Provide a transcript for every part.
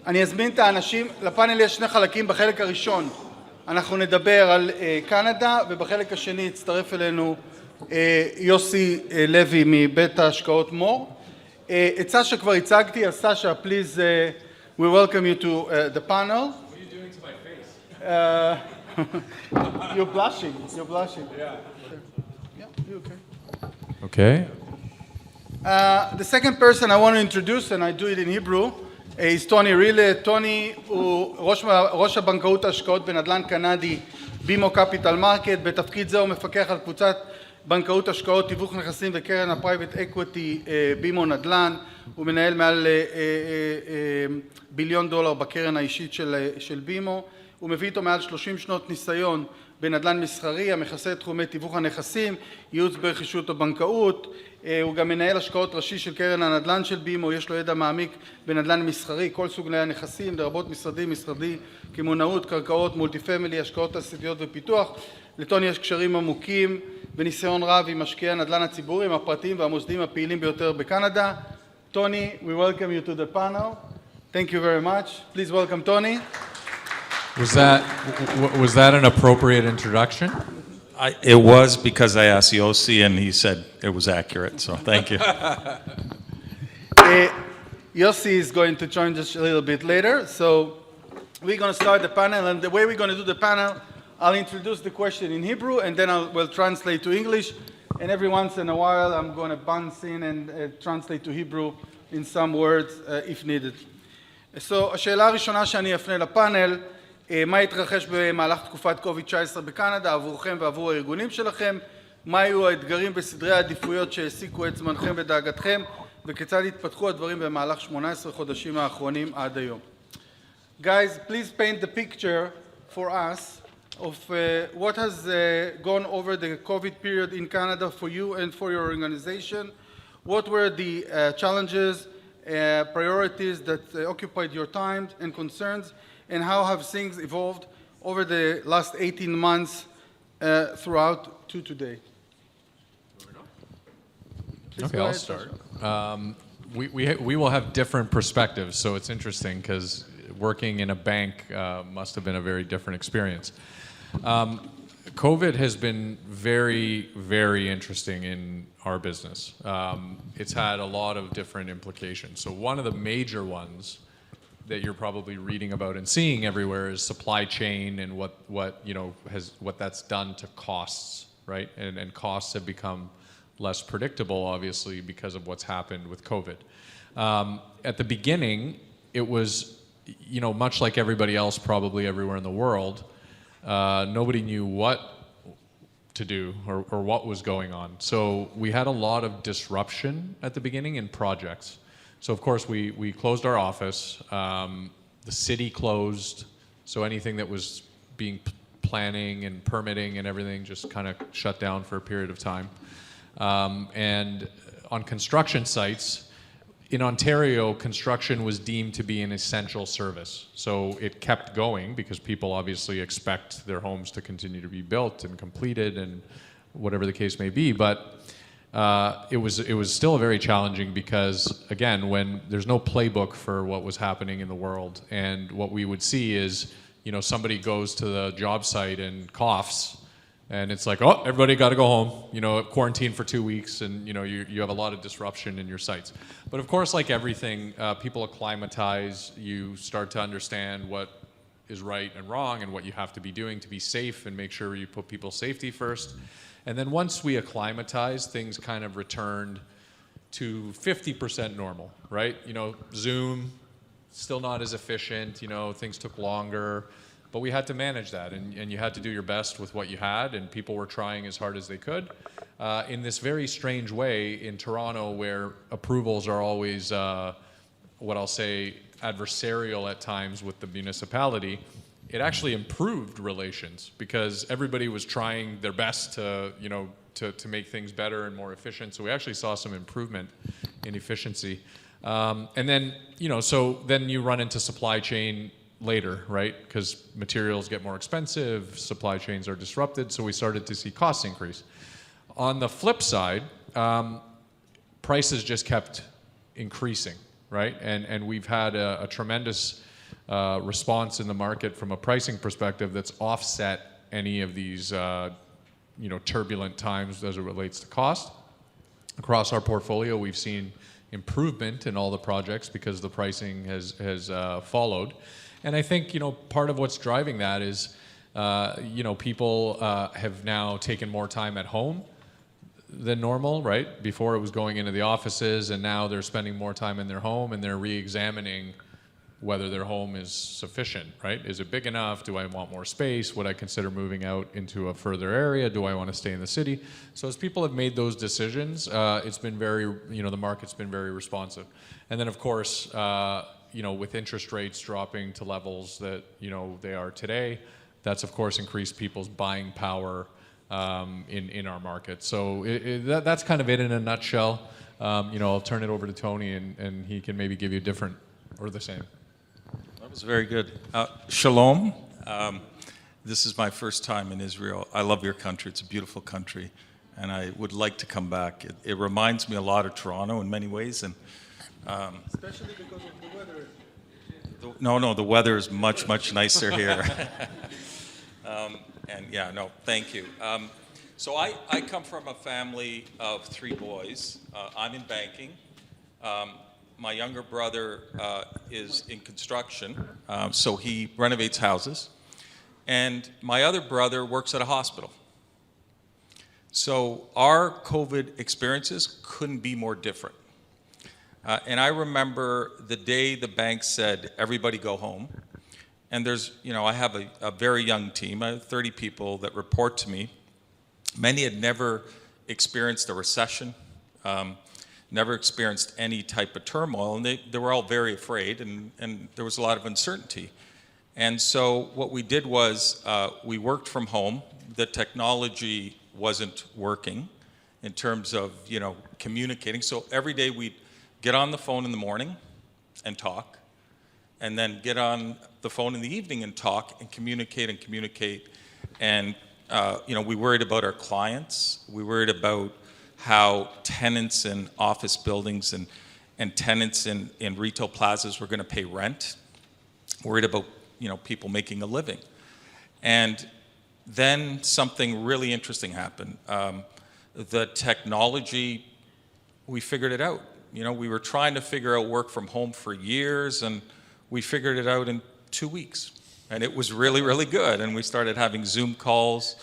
אני אזמין את האנשים, לפאנל יש שני חלקים. בחלק הראשון אנחנו נדבר על קנדה, ובחלק השני יצטרף אלינו יוסי לוי מבית ההשקעות מור. את סשה כבר הצגתי, אז סשה, please, we welcome you to the panel. What are you doing to my face? You're blushing, Yeah. Yeah, you okay. Okay. The second person I want to introduce, and I do it in Hebrew, is טוני רילה. טוני הוא ראש הבנקאות ההשקעות בנדל"ן קנדי בימו קפיטל מרקט. בתפקיד זה הוא מפקח על קבוצת בנקאות השקעות, תיווך נכסים וקרן הפרייבט אקוויטי בימו נדל"ן. הוא מנהל מעל $1 ביליון בקרן האישית של בימו. הוא מביא איתו מעל 30 שנות ניסיון בנדל"ן מסחרי המכסה את תחומי תיווך הנכסים, ייעוץ ברכישות ובנקאות. הוא גם מנהל השקעות ראשי של קרן הנדל"ן של בימו. יש לו ידע מעמיק בנדל"ן מסחרי, כל סוגי הנכסים, לרבות משרדי, קמעונאות, קרקעות, מולטי פמילי, השקעות תעשייתיות ופיתוח. לטוני יש קשרים עמוקים וניסיון רב עם משקיעי הנדל"ן הציבוריים, הפרטיים והמוסדיים הפעילים ביותר בקנדה. טוני, we welcome you to the panel. Thank you very much. Please welcome Tony. Was that an appropriate introduction? It was, because I asked Yossi and he said it was accurate, so thank you. Yossi is going to join us a little bit later, so we're going to start the panel, and the way we're going to do the panel, I'll introduce the question in Hebrew and then we'll translate to English, and every once in a while I'm going to bounce in and translate to Hebrew in some words if needed. So, השאלה הראשונה שאני אפנה לפאנל, מה התרחש במהלך תקופת קוביד-19 בקנדה, עבורכם ועבור הארגונים שלכם? מה היו האתגרים וסדרי העדיפויות שהעסיקו את זמנכם ודאגתכם? וכיצד התפתחו הדברים במהלך 18 חודשים האחרונים עד היום? Guys, please paint the picture for us of what has gone over the COVID period in Canada for you and for your organization. What were the challenges, priorities that occupied your time and concerns? And how have things evolved over the last 18 months throughout to today? Okay, I'll start. We will have different perspectives, so it's interesting because working in a bank must have been a very different experience. COVID has been very, very interesting in our business. It's had a lot of different implications. So one of the major ones that you're probably reading about and seeing everywhere is supply chain and what that's done to costs, right? And costs have become less predictable, obviously, because of what's happened with COVID. At the beginning, it was, much like everybody else probably everywhere in the world, nobody knew what to do or what was going on. So we had a lot of disruption at the beginning in projects. So of course we closed our office, the city closed, so anything that was being planning and permitting and everything just kind of shut down for a period of time. And on construction sites, in Ontario, construction was deemed to be an essential service. So it kept going because people obviously expect their homes to continue to be built and completed and whatever the case may be. But it was still very challenging because, again, when there's no playbook for what was happening in the world, and what we would see is, somebody goes to the job site and coughs, and it's like, oh, everybody got to go home, quarantine for 2 weeks, and you have a lot of disruption in your sites. But of course, like everything, people acclimatize. You start to understand what is right and wrong and what you have to be doing to be safe and make sure you put people's safety first. And then once we acclimatized, things kind of returned to 50% normal, right? Zoom, still not as efficient, things took longer, but we had to manage that, and you had to do your best with what you had, and people were trying as hard as they could. In this very strange way in Toronto, where approvals are always, what I'll say, adversarial at times with the municipality, it actually improved relations because everybody was trying their best to make things better and more efficient. So we actually saw some improvement in efficiency. And then, so then you run into supply chain later, right? Because materials get more expensive, supply chains are disrupted, so we started to see costs increase. On the flip side, prices just kept increasing, right? And we've had a tremendous response in the market from a pricing perspective that's offset any of these turbulent times as it relates to cost. Across our portfolio, we've seen improvement in all the projects because the pricing has followed. And I think, part of what's driving that is, people have now taken more time at home than normal, right? Before it was going into the offices, and now they're spending more time in their home, and they're re-examining whether their home is sufficient, right? Is it big enough? Do I want more space? Would I consider moving out into a further area? Do I want to stay in the city? So as people have made those decisions, it's been very, the market's been very responsive. And then of course, with interest rates dropping to levels that, they are today, that's of course increased people's buying power in our market. So that's kind of it in a nutshell. I'll turn it over to Tony and he can maybe give you different or the same. That was very good. Shalom. This is my first time in Israel. I love your country. It's a beautiful country, and I would like to come back. It reminds me a lot of Toronto in many ways, and Especially because of the weather. the weather is much, much nicer here. Thank you. So I come from a family of 3 boys. I'm in banking. My younger brother is in construction, so he renovates houses. And my other brother works at a hospital. So our COVID experiences couldn't be more different. And I remember the day the bank said, everybody go home. And there's, I have a very young team, I have 30 people that report to me. Many had never experienced a recession, never experienced any type of turmoil, and they were all very afraid, and there was a lot of uncertainty. And so what we did was we worked from home. The technology wasn't working in terms of, communicating. So every day we'd get on the phone in the morning and talk, and then get on the phone in the evening and talk and communicate. And, we worried about our clients. We worried about how tenants in office buildings and tenants in retail plazas were going to pay rent. Worried about, people making a living. And then something really interesting happened. The technology, we figured it out. We were trying to figure out work from home for years, and we figured it out in 2 weeks. And it was really, really good. And we started having Zoom calls.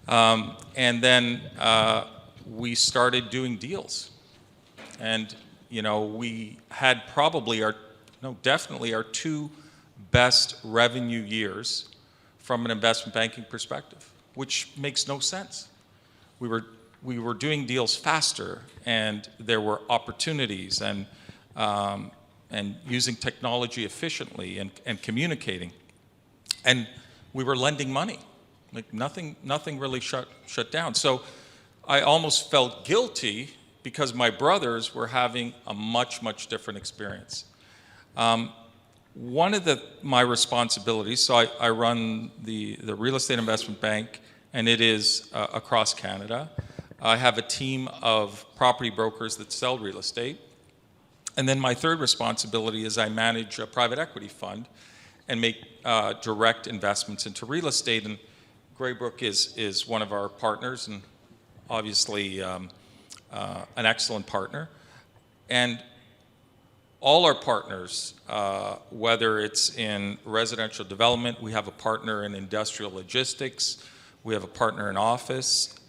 And then we started doing deals. And, we had definitely our 2 best revenue years from an investment banking perspective, which makes no sense. We were doing deals faster, and there were opportunities, and using technology efficiently and communicating. And we were lending money. Like nothing really shut down. So I almost felt guilty because my brothers were having a much, much different experience. One of my responsibilities, so I run the real estate investment bank, and it is across Canada. I have a team of property brokers that sell real estate. And then my third responsibility is I manage a private equity fund and make direct investments into real estate. And Greybrook is one of our partners, and obviously an excellent partner. And all our partners, whether it's in residential development, we have a partner in industrial logistics, we have a partner in office.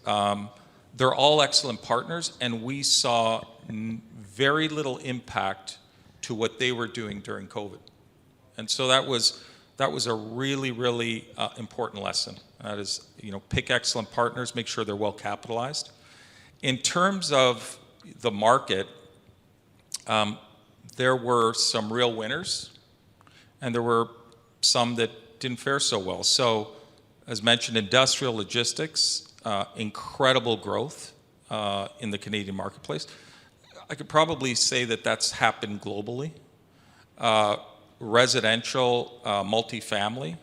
They're all excellent partners, and we saw very little impact to what they were doing during COVID. And so that was a really, really important lesson. That is, pick excellent partners, make sure they're well capitalized. In terms of the market, there were some real winners, and there were some that didn't fare so well. So, as mentioned, industrial logistics, incredible growth in the Canadian marketplace. I could probably say that that's happened globally. Residential, multifamily.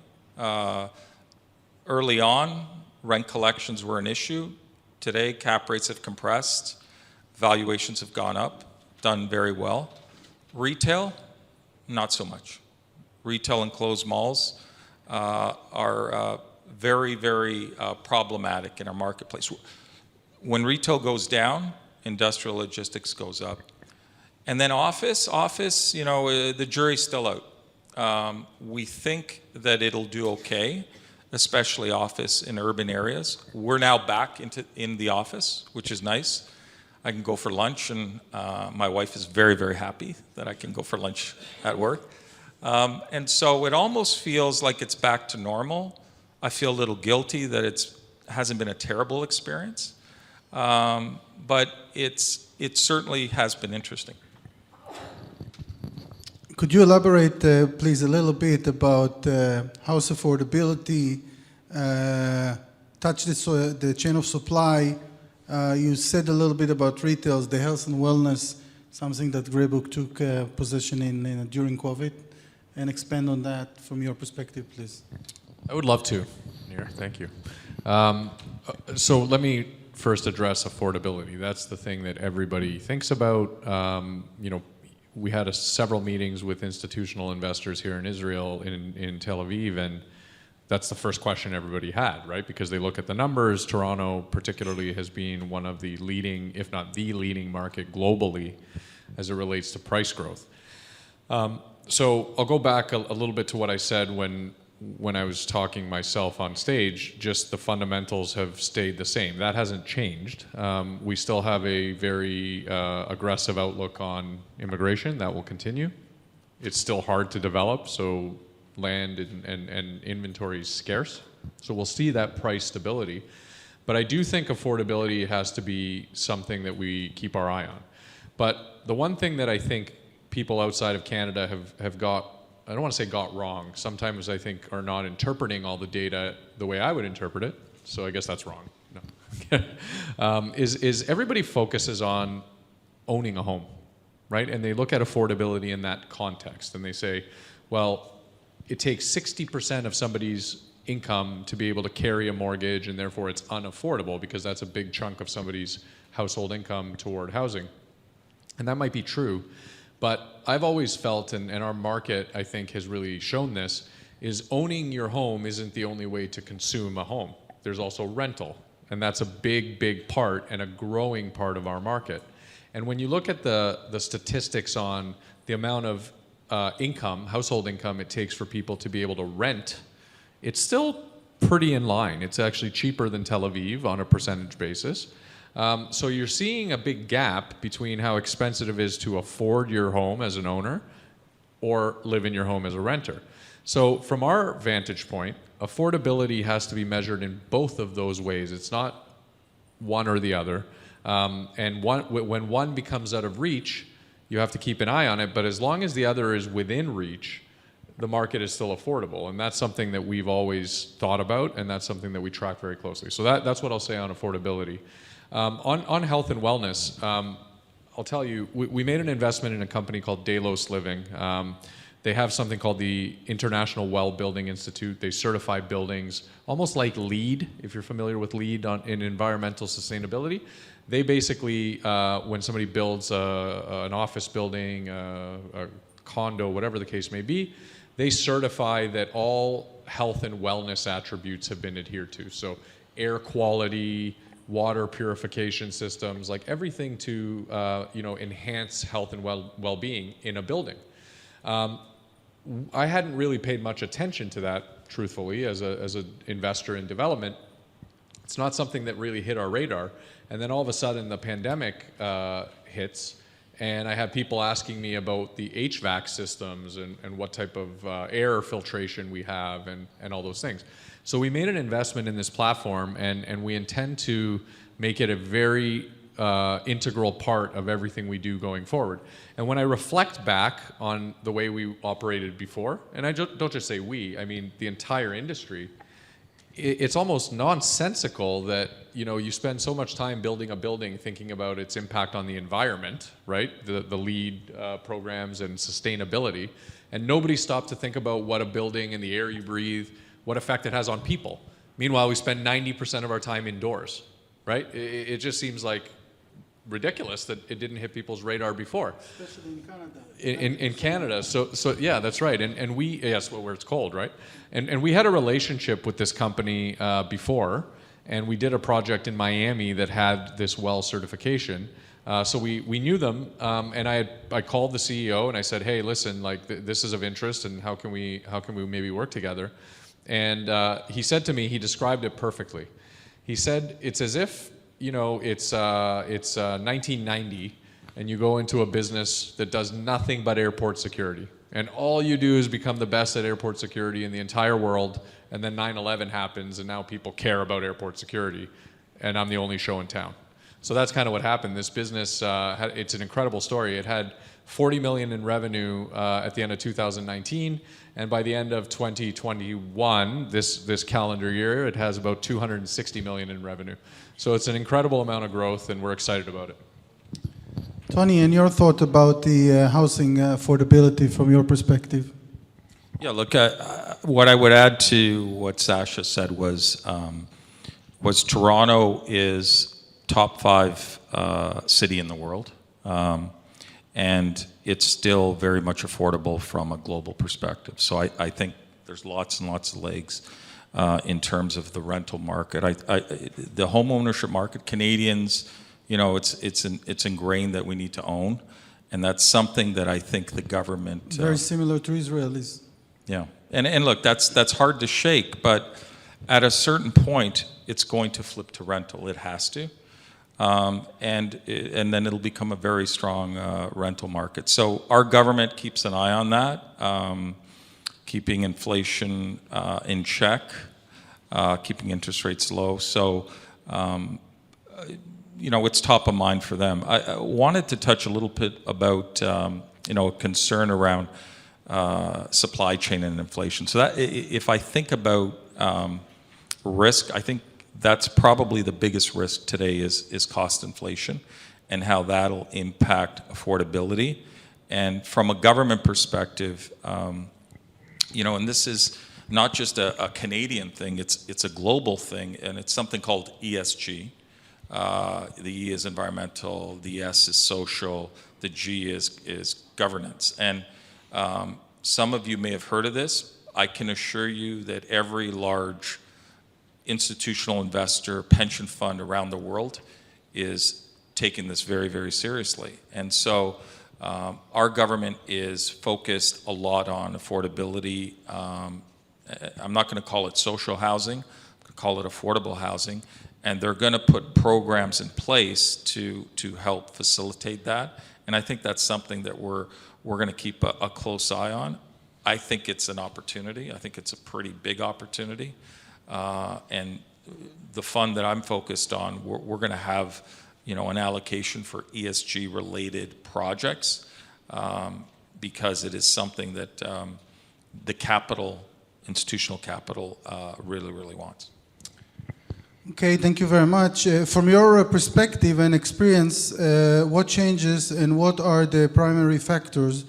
Early on, rent collections were an issue. Today, cap rates have compressed. Valuations have gone up, done very well. Retail, not so much. retail enclosed malls are very, very problematic in our marketplace. When retail goes down, industrial logistics goes up. And then office, the jury's still out. We think that it'll do okay, especially office in urban areas. We're now back in the office, which is nice. I can go for lunch, and my wife is very, very happy that I can go for lunch at work. And so it almost feels like it's back to normal. I feel a little guilty that it hasn't been a terrible experience, but it certainly has been interesting. Could you elaborate, please, a little bit about house affordability, touch the chain of supply? You said a little bit about retails, the health and wellness, something that Greybook took position in during COVID, and expand on that from your perspective, please. I would love to, Nir. Thank you. So let me first address affordability. That's the thing that everybody thinks about. We had several meetings with institutional investors here in Israel, in Tel Aviv, and that's the first question everybody had, right? Because they look at the numbers. Toronto particularly has been one of the leading, if not the leading market globally as it relates to price growth. So I'll go back a little bit to what I said when I was talking myself on stage. Just the fundamentals have stayed the same. That hasn't changed. We still have a very aggressive outlook on immigration. That will continue. It's still hard to develop, so land and inventory is scarce. So we'll see that price stability. But I do think affordability has to be something that we keep our eye on. But the one thing that I think people outside of Canada have got, I don't want to say got wrong, sometimes I think are not interpreting all the data the way I would interpret it, so I guess that's wrong. No. is everybody focuses on owning a home, right? And they look at affordability in that context, and they say, well, it takes 60% of somebody's income to be able to carry a mortgage, and therefore it's unaffordable because that's a big chunk of somebody's household income toward housing. And that might be true, but I've always felt, and our market, I think, has really shown this, is owning your home isn't the only way to consume a home. There's also rental, and that's a big, big part and a growing part of our market. And when you look at the statistics on the amount of income, household income it takes for people to be able to rent, it's still pretty in line. It's actually cheaper than Tel Aviv on a percentage basis. So you're seeing a big gap between how expensive it is to afford your home as an owner or live in your home as a renter. So from our vantage point, affordability has to be measured in both of those ways. It's not one or the other. And when one becomes out of reach, you have to keep an eye on it. But as long as the other is within reach, the market is still affordable. And that's something that we've always thought about, and that's something that we track very closely. So that's what I'll say on affordability. On health and wellness, I'll tell you, we made an investment in a company called Delos Living. They have something called the International Well Building Institute. They certify buildings, almost like LEED, if you're familiar with LEED in environmental sustainability. They basically, when somebody builds an office building, a condo, whatever the case may be, they certify that all health and wellness attributes have been adhered to. So air quality, water purification systems, like everything to enhance health and well-being in a building. I hadn't really paid much attention to that, truthfully, as an investor in development. It's not something that really hit our radar. And then all of a sudden the pandemic hits, and I have people asking me about the HVAC systems and what type of air filtration we have and all those things. So we made an investment in this platform, and we intend to make it a very integral part of everything we do going forward. And when I reflect back on the way we operated before, and I don't just say we, I mean the entire industry, it's almost nonsensical that you spend so much time building a building thinking about its impact on the environment, right? The LEED programs and sustainability, and nobody stopped to think about what a building and the air you breathe, what effect it has on people. Meanwhile, we spend 90% of our time indoors, right? It just seems like ridiculous that it didn't hit people's radar before. Especially in Canada. In Canada, so yeah, that's right. And we, yes, well, where it's cold, right? And we had a relationship with this company before, and we did a project in Miami that had this WELL certification. So we knew them, and I called the CEO and I said, hey, listen, like this is of interest, and how can we maybe work together? And he said to me, he described it perfectly. He said it's as if it's 1990, and you go into a business that does nothing but airport security, and all you do is become the best at airport security in the entire world, and then 9/11 happens, and now people care about airport security, and I'm the only show in town. So that's kind of what happened. This business, it's an incredible story. It had 40 million in revenue at the end of 2019, and by the end of 2021, this calendar year, it has about 260 million in revenue. So it's an incredible amount of growth, and we're excited about it. Tony, and your thought about the housing affordability from your perspective? Yeah, look, what I would add to what Sasha said was Toronto is top 5 city in the world, and it's still very much affordable from a global perspective. So I think there's lots and lots of legs in terms of the rental market. The home ownership market, Canadians, it's ingrained that we need to own, and that's something that I think the government very similar to Israelis. Yeah, and look, that's hard to shake, but at a certain point, it's going to flip to rental. It has to. And then it'll become a very strong rental market. So our government keeps an eye on that, keeping inflation in check, keeping interest rates low. So, it's top of mind for them. I wanted to touch a little bit about, a concern around supply chain and inflation. So that if I think about risk, I think that's probably the biggest risk today is cost inflation and how that'll impact affordability. And from a government perspective, and this is not just a Canadian thing, it's a global thing, and it's something called ESG. The E is environmental, the S is social, the G is governance. And some of you may have heard of this. I can assure you that every large institutional investor, pension fund around the world is taking this very, very seriously. And so our government is focused a lot on affordability. I'm not going to call it social housing, I'm going to call it affordable housing. And they're going to put programs in place to help facilitate that. And I think that's something that we're going to keep a close eye on. I think it's an opportunity. I think it's a pretty big opportunity. And the fund that I'm focused on, we're going to have, an allocation for ESG-related projects because it is something that the institutional capital, really, really wants. Okay, thank you very much. From your perspective and experience, what changes and what are the primary factors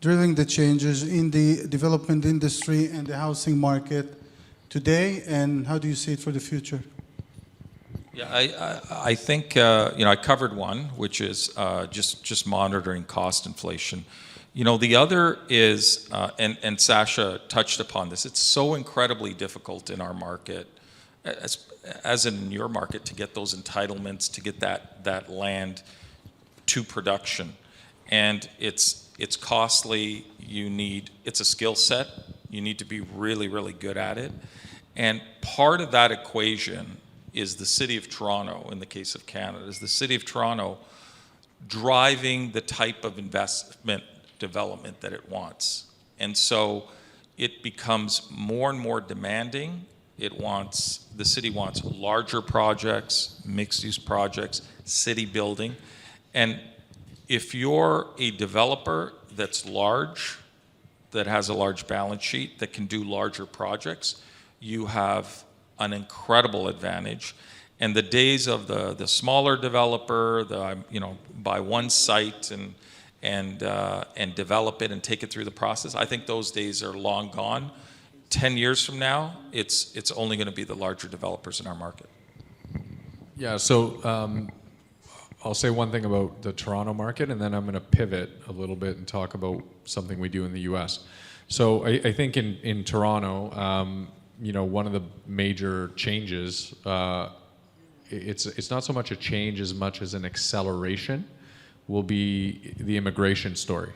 driving the changes in the development industry and the housing market today, and how do you see it for the future? Yeah, I think I covered one, which is just monitoring cost inflation. The other is, and Sasha touched upon this. It's so incredibly difficult in our market, as in your market, to get those entitlements, to get that land to production, and it's costly. It's a skill set. You need to be really, really good at it. And part of that equation is the City of Toronto, in the case of Canada, is the City of Toronto driving the type of investment development that it wants. And so it becomes more and more demanding. The city wants larger projects, mixed-use projects, city building. And if you're a developer that's large, that has a large balance sheet, that can do larger projects, you have an incredible advantage. And the days of the smaller developer, buy one site and develop it and take it through the process, I think those days are long gone. 10 years from now, it's only going to be the larger developers in our market. Yeah, so I'll say one thing about the Toronto market, and then I'm going to pivot a little bit and talk about something we do in the U.S. So I think in Toronto, you know, one of the major changes, it's not so much a change as much as an acceleration, will be the immigration story.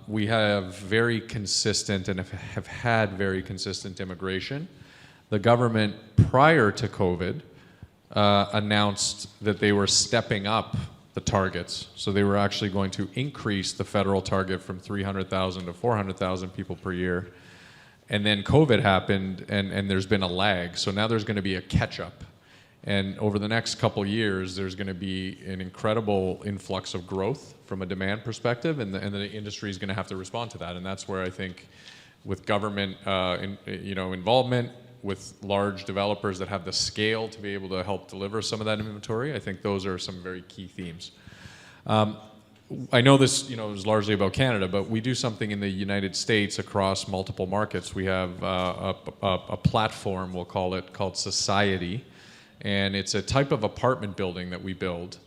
We have very consistent and have had very consistent immigration. The government, prior to COVID, announced that they were stepping up the targets. So they were actually going to increase the federal target from 300,000 to 400,000 people per year. And then COVID happened, and there's been a lag. So now there's going to be a catch-up. And over the next couple years, there's going to be an incredible influx of growth from a demand perspective, and the industry is going to have to respond to that. And that's where I think, with government involvement, with large developers that have the scale to be able to help deliver some of that inventory, I think those are some very key themes. I know this, is largely about Canada, but we do something in the United States across multiple markets. We have a platform, we'll call it, called Society, and it's a type of apartment building that we build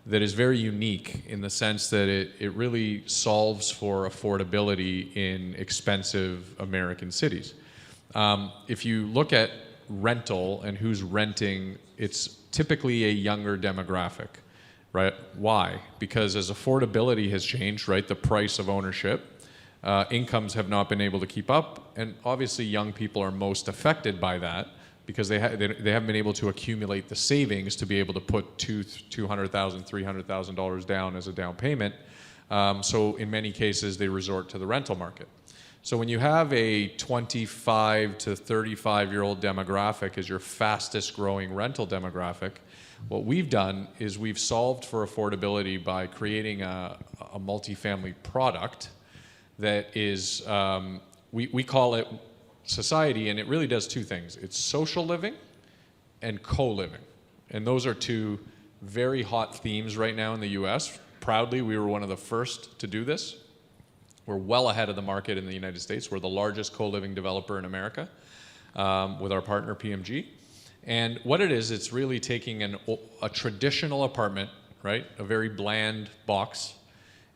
that is very unique in the sense that it really solves for affordability in expensive American cities. If you look at rental and who's renting, it's typically a younger demographic, right? Why? Because as affordability has changed, right, the price of ownership, incomes have not been able to keep up, and obviously young people are most affected by that because they haven't been able to accumulate the savings to be able to put $200,000, $300,000 down as a down payment. So in many cases, they resort to the rental market. So when you have a 25 to 35-year-old demographic as your fastest growing rental demographic, what we've done is we've solved for affordability by creating a multifamily product that is, we call it Society, and it really does two things. It's social living and co-living. And those are two very hot themes right now in the US. Proudly, we were one of the first to do this. We're well ahead of the market in the United States. We're the largest co-living developer in America with our partner PMG. And what it is, it's really taking a traditional apartment, right, a very bland box,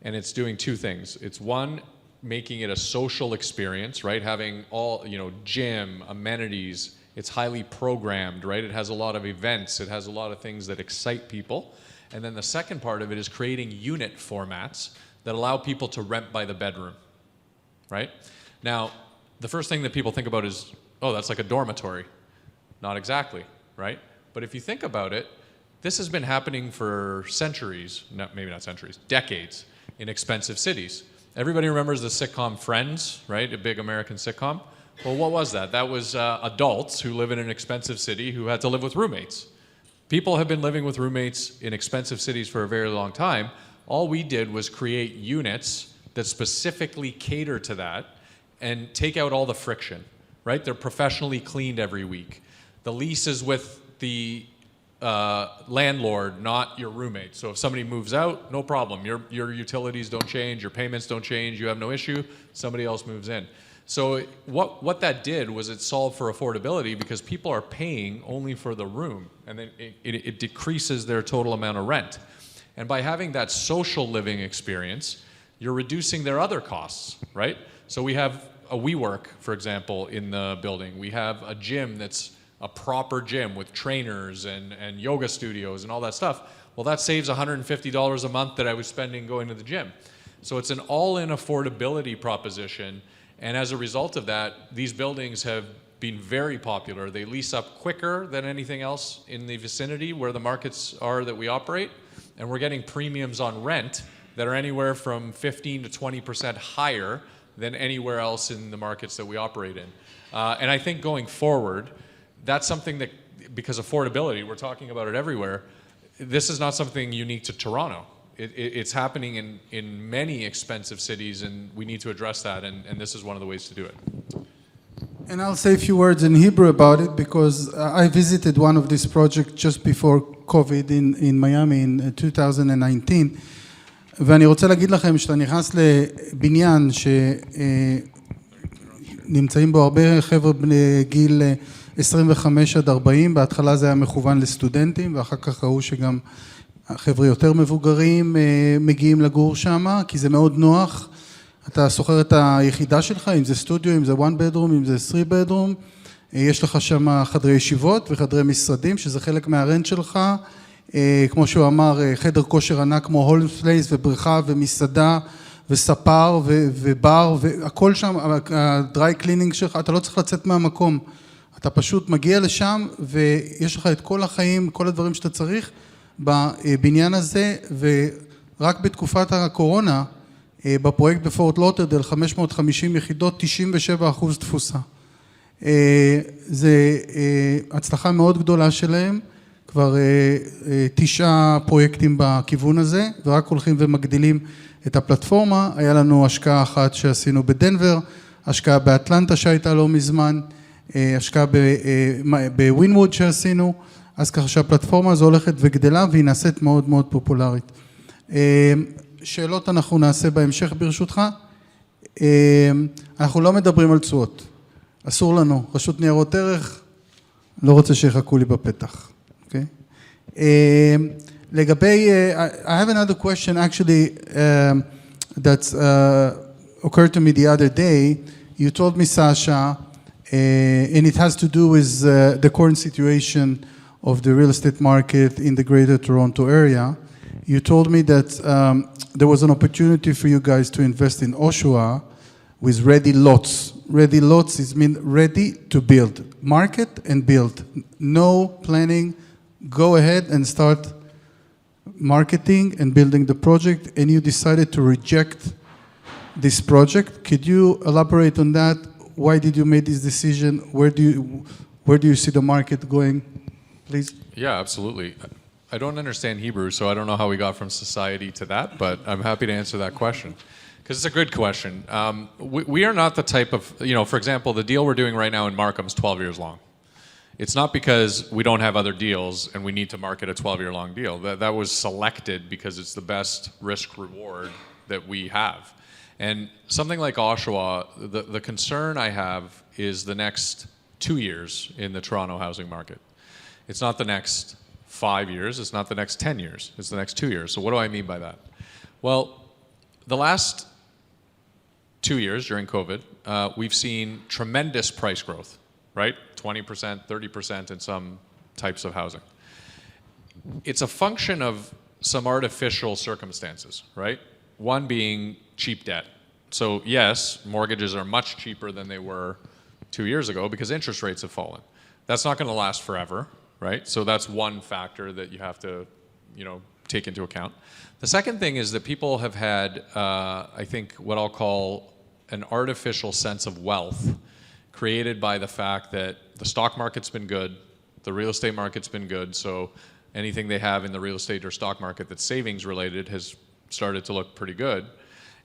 and it's doing two things. It's one, making it a social experience, right, having all, gym, amenities. It's highly programmed, right? It has a lot of events. It has a lot of things that excite people. And then the second part of it is creating unit formats that allow people to rent by the bedroom, right? Now, the first thing that people think about is, oh, that's like a dormitory. Not exactly, right? But if you think about it, this has been happening for centuries, maybe not centuries, decades in expensive cities. Everybody remembers the sitcom Friends, right? A big American sitcom. Well, what was that? That was adults who live in an expensive city who had to live with roommates. People have been living with roommates in expensive cities for a very long time. All we did was create units that specifically cater to that and take out all the friction, right? They're professionally cleaned every week. The lease is with the landlord, not your roommate. So if somebody moves out, no problem. Your utilities don't change, your payments don't change, you have no issue, somebody else moves in. So what that did was it solved for affordability because people are paying only for the room, and then it decreases their total amount of rent. And by having that social living experience, you're reducing their other costs, right? So we have a WeWork, for example, in the building. We have a gym that's a proper gym with trainers and yoga studios and all that stuff. Well, that saves $150 a month that I was spending going to the gym. So it's an all-in affordability proposition. And as a result of that, these buildings have been very popular. They lease up quicker than anything else in the vicinity where the markets are that we operate. And we're getting premiums on rent that are anywhere from 15 to 20% higher than anywhere else in the markets that we operate in. And I think going forward, that's something that, because affordability, we're talking about it everywhere, this is not something unique to Toronto. It's happening in many expensive cities, and we need to address that, and this is one of the ways to do it. And I'll say a few words in Hebrew about it, because I visited one of these projects just before COVID in Miami in 2019, ואני רוצה להגיד לכם שאתה נכנס לבניין שנמצאים בו הרבה חבר'ה בני גיל 25 עד 40, בהתחלה זה היה מכוון לסטודנטים, ואחר כך ראו שגם החבר'ה יותר מבוגרים מגיעים לגור שם, כי זה מאוד נוח. אתה שוכר את היחידה שלך, אם זה סטודיו, אם זה one bedroom, אם זה 3 bedroom. יש לך שם חדרי ישיבות וחדרי משרדים, שזה חלק מהרנט שלך. כמו שהוא אמר, חדר כושר ענק כמו הולמס פלייס ובריכה ומסעדה וספר ובר, והכל שם, הדריי קלינינג שלך, אתה לא צריך לצאת מהמקום. אתה פשוט מגיע לשם ויש לך את כל החיים, כל הדברים שאתה צריך בבניין הזה, ורק בתקופת הקורונה, בפרויקט בפורט לוטרדל, 550 יחידות, 97% תפוסה. זה הצלחה מאוד גדולה שלהם, כבר 9 פרויקטים בכיוון הזה, ורק הולכים ומגדילים את הפלטפורמה. היה לנו השקעה אחת שעשינו בדנבר, השקעה באטלנטה שהייתה לא מזמן, השקעה בווינווד שעשינו, אז ככה שהפלטפורמה הזו הולכת וגדלה, והיא נעשית מאוד מאוד פופולרית. שאלות אנחנו נעשה בהמשך ברשותך. אנחנו לא מדברים על תשואות. אסור לנו. רשות ניירות ערך, לא רוצה שיחכו לי בפתח. אוקיי? לגבי, I have another question actually that's occurred to me the other day. You told me, Sasha, and it has to do with the current situation of the real estate market in the greater Toronto area. You told me that there was an opportunity for you guys to invest in Oshawa with ready lots. Ready lots is mean ready to build. Market and build. No planning. Go ahead and start marketing and building the project, and you decided to reject this project. Could you elaborate on that? Why did you make this decision? Where do you see the market going? Please. Yeah, absolutely. I don't understand Hebrew, so I don't know how we got from society to that, but I'm happy to answer that question. Because it's a good question. We are not the type of, for example, the deal we're doing right now in Markham is 12 years long. It's not because we don't have other deals and we need to market a 12-year-long deal. That was selected because it's the best risk-reward that we have. And something like Oshawa, the concern I have is the next 2 years in the Toronto housing market. It's not the next 5 years, it's not the next 10 years, it's the next 2 years. So what do I mean by that? Well, the last 2 years during COVID, we've seen tremendous price growth, right? 20%, 30% in some types of housing. It's a function of some artificial circumstances, right? One being cheap debt. So yes, mortgages are much cheaper than they were 2 years ago because interest rates have fallen. That's not going to last forever, right? So that's one factor that you have to, take into account. The second thing is that people have had, I think, what I'll call an artificial sense of wealth created by the fact that the stock market's been good, the real estate market's been good, so anything they have in the real estate or stock market that's savings related has started to look pretty good.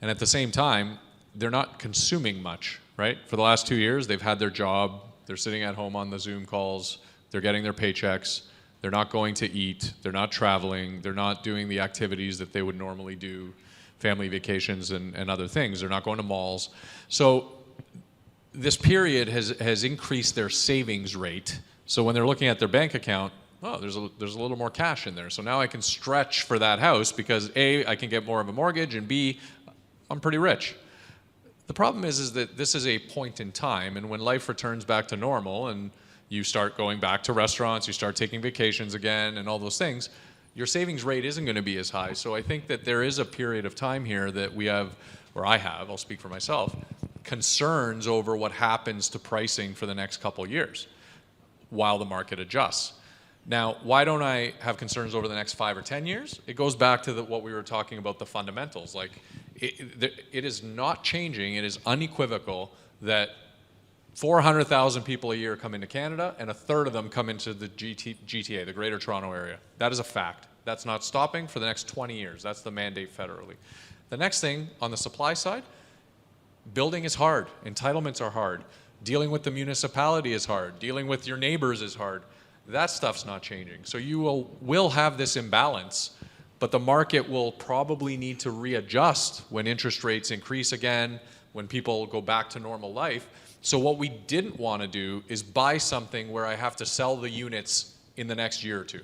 And at the same time, they're not consuming much, right? For the last 2 years, they've had their job, they're sitting at home on the Zoom calls, they're getting their paychecks, they're not going to eat, they're not traveling, they're not doing the activities that they would normally do, family vacations and other things, they're not going to malls. So this period has increased their savings rate. So when they're looking at their bank account, oh, there's a little more cash in there. So now I can stretch for that house because A, I can get more of a mortgage, and B, I'm pretty rich. The problem is that this is a point in time, and when life returns back to normal and you start going back to restaurants, you start taking vacations again and all those things, your savings rate isn't going to be as high. So I think that there is a period of time here that we have, or I have, I'll speak for myself, concerns over what happens to pricing for the next couple years while the market adjusts. Now, why don't I have concerns over the next 5 or 10 years? It goes back to what we were talking about, the fundamentals. Like, it is not changing, it is unequivocal that 400,000 people a year come into Canada and a third of them come into the GTA, the Greater Toronto Area. That is a fact. That's not stopping for the next 20 years. That's the mandate federally. The next thing on the supply side, building is hard, entitlements are hard, dealing with the municipality is hard, dealing with your neighbors is hard. That stuff's not changing. So you will have this imbalance, but the market will probably need to readjust when interest rates increase again, when people go back to normal life. So what we didn't want to do is buy something where I have to sell the units in the next year or two.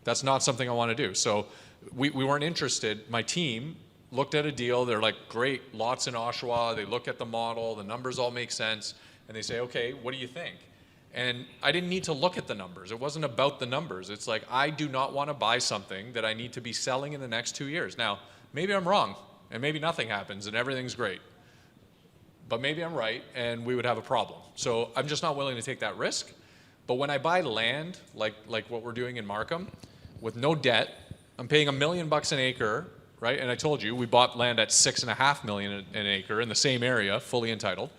That's not something I want to do. So we weren't interested. My team looked at a deal. They're like, great, lots in Oshawa. They look at the model. The numbers all make sense. And they say, okay, what do you think? And I didn't need to look at the numbers. It wasn't about the numbers. It's like, I do not want to buy something that I need to be selling in the next 2 years. Now, maybe I'm wrong, and maybe nothing happens, and everything's great. But maybe I'm right, and we would have a problem. So I'm just not willing to take that risk. But when I buy land, like what we're doing in Markham, with no debt, I'm paying $1 million an acre, right? And I told you, we bought land at $6.5 million an acre in the same area, fully entitled.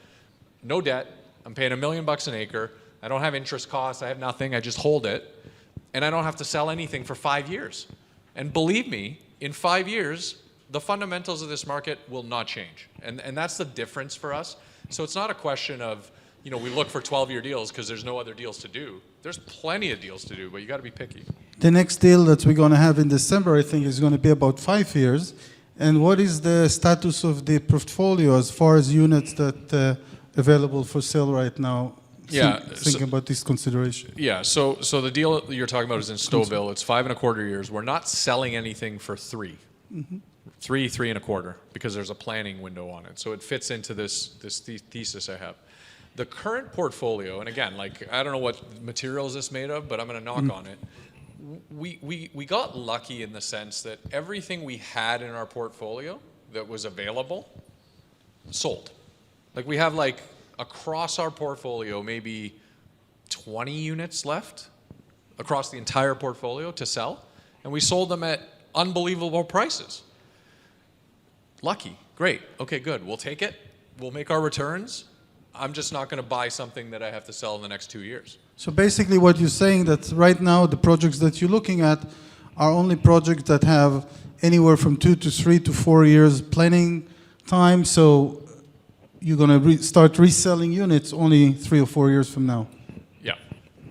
No debt, I'm paying $1 million an acre. I don't have interest costs, I have nothing, I just hold it. And I don't have to sell anything for 5 years. And believe me, in 5 years, the fundamentals of this market will not change. And that's the difference for us. So it's not a question of, you know, we look for 12-year deals because there's no other deals to do. There's plenty of deals to do, but you got to be picky. The next deal that we're going to have in December, I think, is going to be about 5 years. And what is the status of the portfolio as far as units that available for sale right now? Yeah, Thinking about this consideration. Yeah, so the deal you're talking about is in Stouffville. It's 5.25 years. We're not selling anything for 3. Mm-hmm. 3.25, because there's a planning window on it. So it fits into this thesis I have. The current portfolio, and again, like, I don't know what material is this made of, but I'm going to knock on it. We got lucky in the sense that everything we had in our portfolio that was available sold. Like, we have, like, across our portfolio maybe 20 units left across the entire portfolio to sell, and we sold them at unbelievable prices. Lucky, great, okay, good, we'll take it, we'll make our returns. I'm just not going to buy something that I have to sell in the next 2 years. So basically what you're saying that right now the projects that you're looking at are only projects that have anywhere from 2 to 3 to 4 years planning time, so you're going to start reselling units only 3 or 4 years from now. Yeah.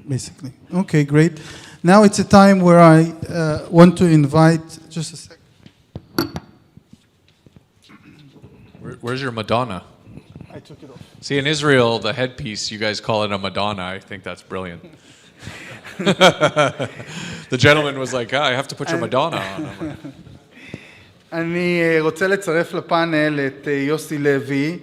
Basically. Okay, great. Now it's a time where I want to invite, just a second. Where's your Madonna? I took it off. See, in Israel, the headpiece, you guys call it a Madonna. I think that's brilliant. The gentleman was like, I have to put your Madonna on. I'm like, אני רוצה לצרף לפאנל את יוסי לוי.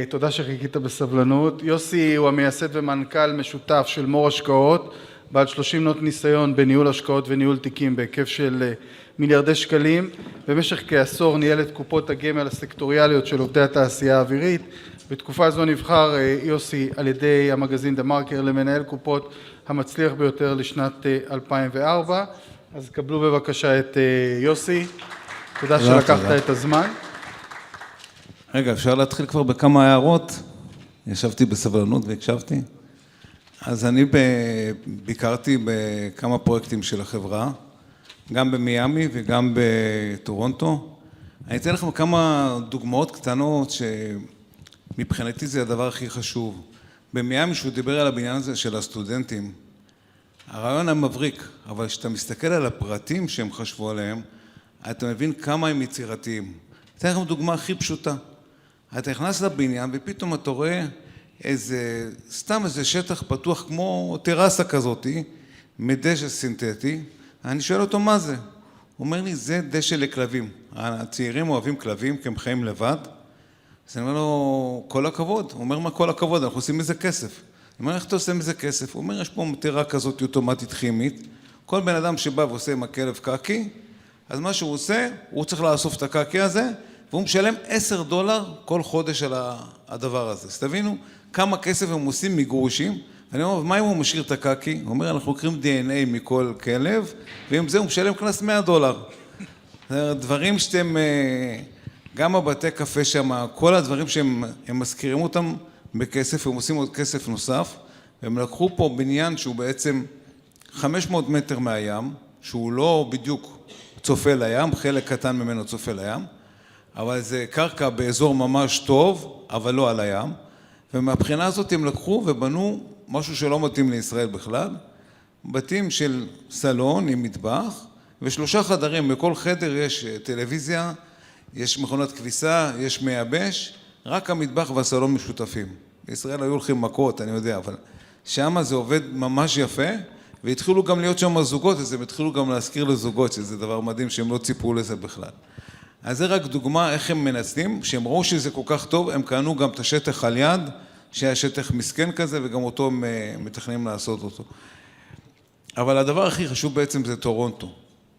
תודה שחיכית בסבלנות. יוסי הוא המייסד ומנכ"ל משותף של מור השקעות, בעל 30 שנות ניסיון בניהול השקעות וניהול תיקים בהיקף של מיליארדי שקלים. במשך כעשור ניהל את קופות הגמל הסקטוריאליות של עובדי התעשייה האווירית. בתקופה זו נבחר יוסי על ידי המגזין דה מרקר למנהל קופות המצליח ביותר לשנת 2004. אז קבלו בבקשה את יוסי. תודה שלקחת את הזמן. רגע, אפשר להתחיל כבר בכמה הערות? ישבתי בסבלנות והקשבתי. אז אני ביקרתי בכמה פרויקטים של החברה, גם במיאמי וגם בטורונטו. אני אתן לכם כמה דוגמאות קטנות שמבחינתי זה הדבר הכי חשוב. במיאמי שהוא דיבר על הבניין הזה של הסטודנטים, הרעיון המבריק, אבל כשאתה מסתכל על הפרטים שהם חשבו עליהם, אתה מבין כמה הם יצירתיים. אתן לכם דוגמה הכי פשוטה. אתה נכנס לבניין ופתאום אתה רואה סתם איזה שטח פתוח כמו טרסה כזאת, מדשא סינתטי. אני שואל אותו מה זה? הוא אומר לי, זה דשא לכלבים. הצעירים אוהבים כלבים כי הם חיים לבד. אז אני אומר לו, כל הכבוד. הוא אומר, מה כל הכבוד? אנחנו עושים מזה כסף. אני אומר, איך אתה עושה מזה כסף? הוא אומר, יש פה מטרה כזאת אוטומטית כימית. כל בן אדם שבא ועושה עם הכלב קקי, אז מה שהוא עושה, הוא צריך לאסוף את הקקי הזה, והוא משלם $10 כל חודש על הדבר הזה. אז תבינו כמה כסף הם עושים מגרושים. אני אומר, מה אם הוא משאיר את הקקי? הוא אומר, אנחנו לוקחים DNA מכל כלב, ועם זה הוא משלם קנס $100. דברים שאתם, גם בבתי קפה שם, כל הדברים שהם מזכירים אותם בכסף, הם עושים עוד כסף נוסף, והם לקחו פה בניין שהוא בעצם 500 מטר מהים, שהוא לא בדיוק צופה לים, חלק קטן ממנו צופה לים, אבל זה קרקע באזור ממש טוב, אבל לא על הים, ומהבחינה הזאת הם לקחו ובנו משהו שלא מתאים לישראל בכלל, בתים של סלון עם מטבח, ו3 חדרים, בכל חדר יש טלוויזיה, יש מכונת כביסה, יש מייבש, רק המטבח והסלון משותפים. בישראל היו הולכים מכות, אני יודע, אבל שם זה עובד ממש יפה, והתחילו גם להיות שם זוגות, אז הם התחילו גם להזכיר לזוגות, שזה דבר מדהים שהם לא ציפו לזה בכלל. אז זה רק דוגמה איך הם מנצלים, שהם ראו שזה כל כך טוב, הם קנו גם את השטח על יד, שהיה שטח מסכן כזה, וגם אותו הם מתכננים לעשות אותו. אבל הדבר הכי חשוב בעצם זה טורונטו.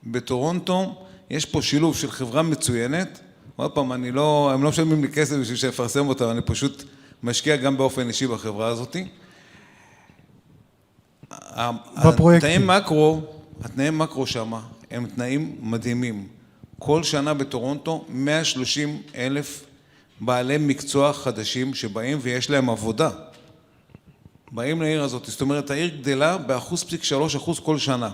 בטורונטו יש פה שילוב של חברה מצוינת, עוד פעם, הם לא משלמים לי כסף בשביל שיפרסם אותה, אני פשוט משקיע גם באופן אישי בחברה הזאת. בפרויקטים. התנאי מקרו שם הם תנאים מדהימים. כל שנה בטורונטו 130,000 בעלי מקצוע חדשים שבאים ויש להם עבודה. באים לעיר הזאת, זאת אומרת העיר גדלה ב1.3% כל שנה.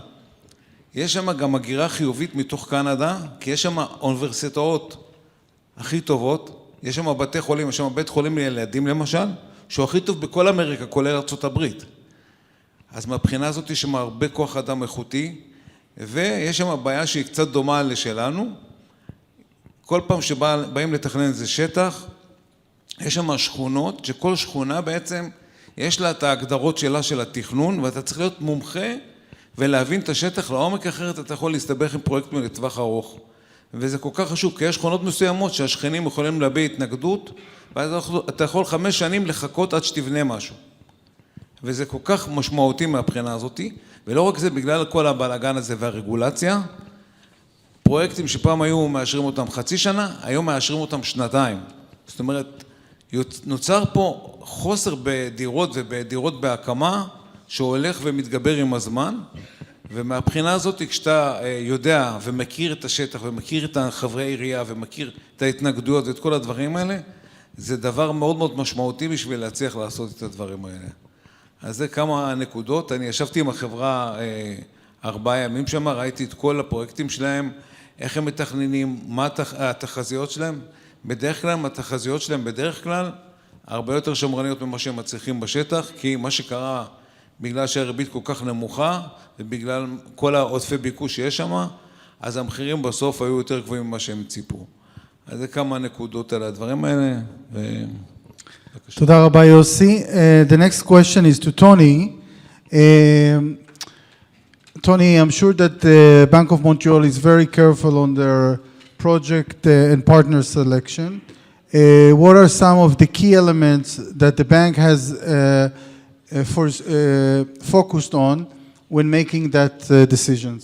יש שם גם הגירה חיובית מתוך קנדה, כי יש שם אוניברסיטאות הכי טובות, יש שם בתי חולים, יש שם בית חולים לילדים למשל, שהוא הכי טוב בכל אמריקה, כולל ארצות הברית. אז מהבחינה הזאת יש שם הרבה כוח אדם איכותי, ויש שם בעיה שהיא קצת דומה לשלנו. כל פעם שבאים לתכנן איזה שטח, יש שם שכונות, שכל שכונה בעצם יש לה את ההגדרות שלה של התכנון, ואתה צריך להיות מומחה ולהבין את השטח לעומק, אחרת אתה יכול להסתבך עם פרויקטים לטווח ארוך. וזה כל כך חשוב, כי יש שכונות מסוימות שהשכנים יכולים להביע התנגדות, ואז אתה יכול 5 שנים לחכות עד שתבנה משהו. וזה כל כך משמעותי מהבחינה הזאת, ולא רק זה, בגלל כל הבלגן הזה והרגולציה, פרויקטים שפעם היו מאשרים אותם 0.5 שנה, היום מאשרים אותם 2 זאת אומרת, נוצר פה חוסר בדירות ובדירות בהקמה, שהולך ומתגבר עם הזמן, ומהבחינה הזאת, כשאתה יודע ומכיר את השטח, ומכיר את חברי עירייה, ומכיר את ההתנגדויות ואת כל הדברים האלה, זה דבר מאוד מאוד משמעותי בשביל להצליח לעשות את הדברים האלה. אז זה כמה נקודות. אני ישבתי עם החברה 4 ימים שם, ראיתי את כל הפרויקטים שלהם, איך הם מתכננים, מה התחזיות שלהם. בדרך כלל, התחזיות שלהם בדרך כלל, הרבה יותר שמרניות ממה שהם מצליחים בשטח, כי מה שקרה, בגלל שהריבית כל כך נמוכה, ובגלל כל העודפי ביקוש שיש שם, אז המחירים בסוף היו יותר גבוהים ממה שהם ציפו. אז זה כמה נקודות על הדברים האלה. תודה רבה יוסי. The next question is to Tony. Tony, I'm sure that the Bank of Montreal is very careful on their project and partner selection. What are some of the key elements that the bank has focused on when making that decisions?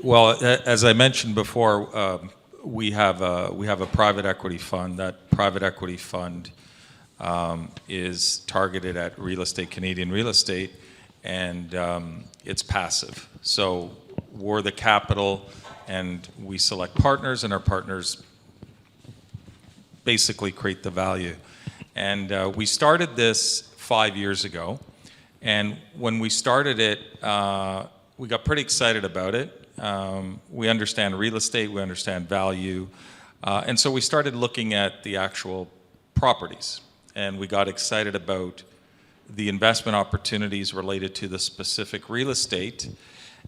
Well, as I mentioned before, we have a private equity fund. That private equity fund is targeted at real estate, Canadian real estate, and it's passive. So we're the capital, and we select partners, and our partners basically create the value. And we started this 5 years ago, and when we started it, we got pretty excited about it. We understand real estate, we understand value, and so we started looking at the actual properties, and we got excited about the investment opportunities related to the specific real estate.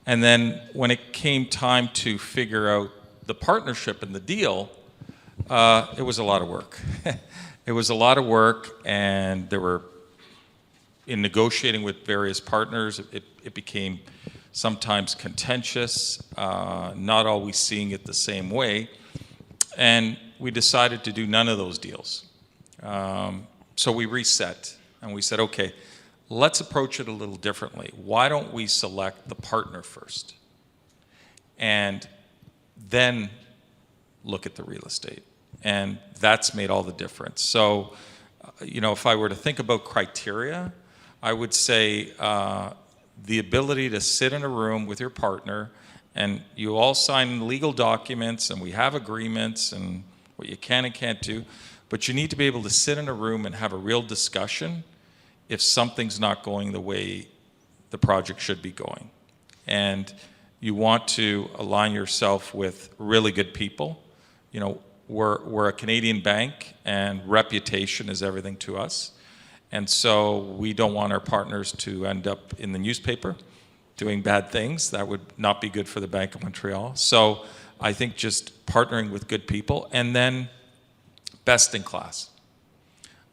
And then when it came time to figure out the partnership and the deal, it was a lot of work. It was a lot of work, and there were, in negotiating with various partners, it became sometimes contentious, not always seeing it the same way, and we decided to do none of those deals. So we reset, and we said, okay, let's approach it a little differently. Why don't we select the partner first, and then look at the real estate? And that's made all the difference. So, if I were to think about criteria, I would say the ability to sit in a room with your partner and you all sign legal documents and we have agreements and what you can and can't do, but you need to be able to sit in a room and have a real discussion if something's not going the way the project should be going. And you want to align yourself with really good people. We're a Canadian bank and reputation is everything to us. And so we don't want our partners to end up in the newspaper doing bad things. That would not be good for the Bank of Montreal. So I think just partnering with good people, and then best in class.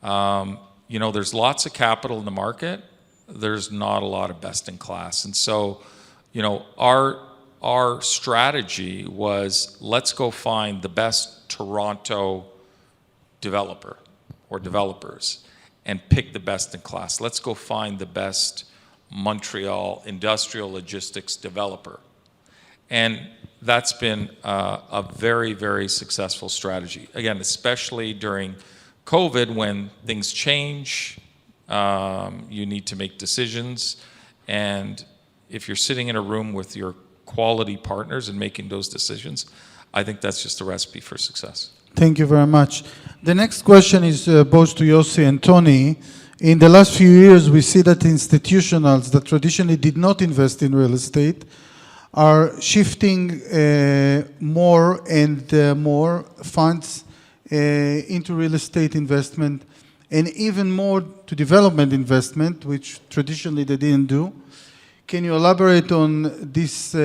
There's lots of capital in the market. there's not a lot of best in class. And so, you know, our strategy was, let's go find the best Toronto developer or developers and pick the best in class. Let's go find the best Montreal industrial logistics developer. And that's been a very, very successful strategy. Again, especially during COVID, when things change, you need to make decisions. And if you're sitting in a room with your quality partners and making those decisions, I think that's just a recipe for success. Thank you very much. The next question is both to Yossi and Tony. In the last few years, we see that institutionals that traditionally did not invest in real estate are shifting more and more funds into real estate investment and even more to development investment, which traditionally they didn't do. Can you elaborate on this,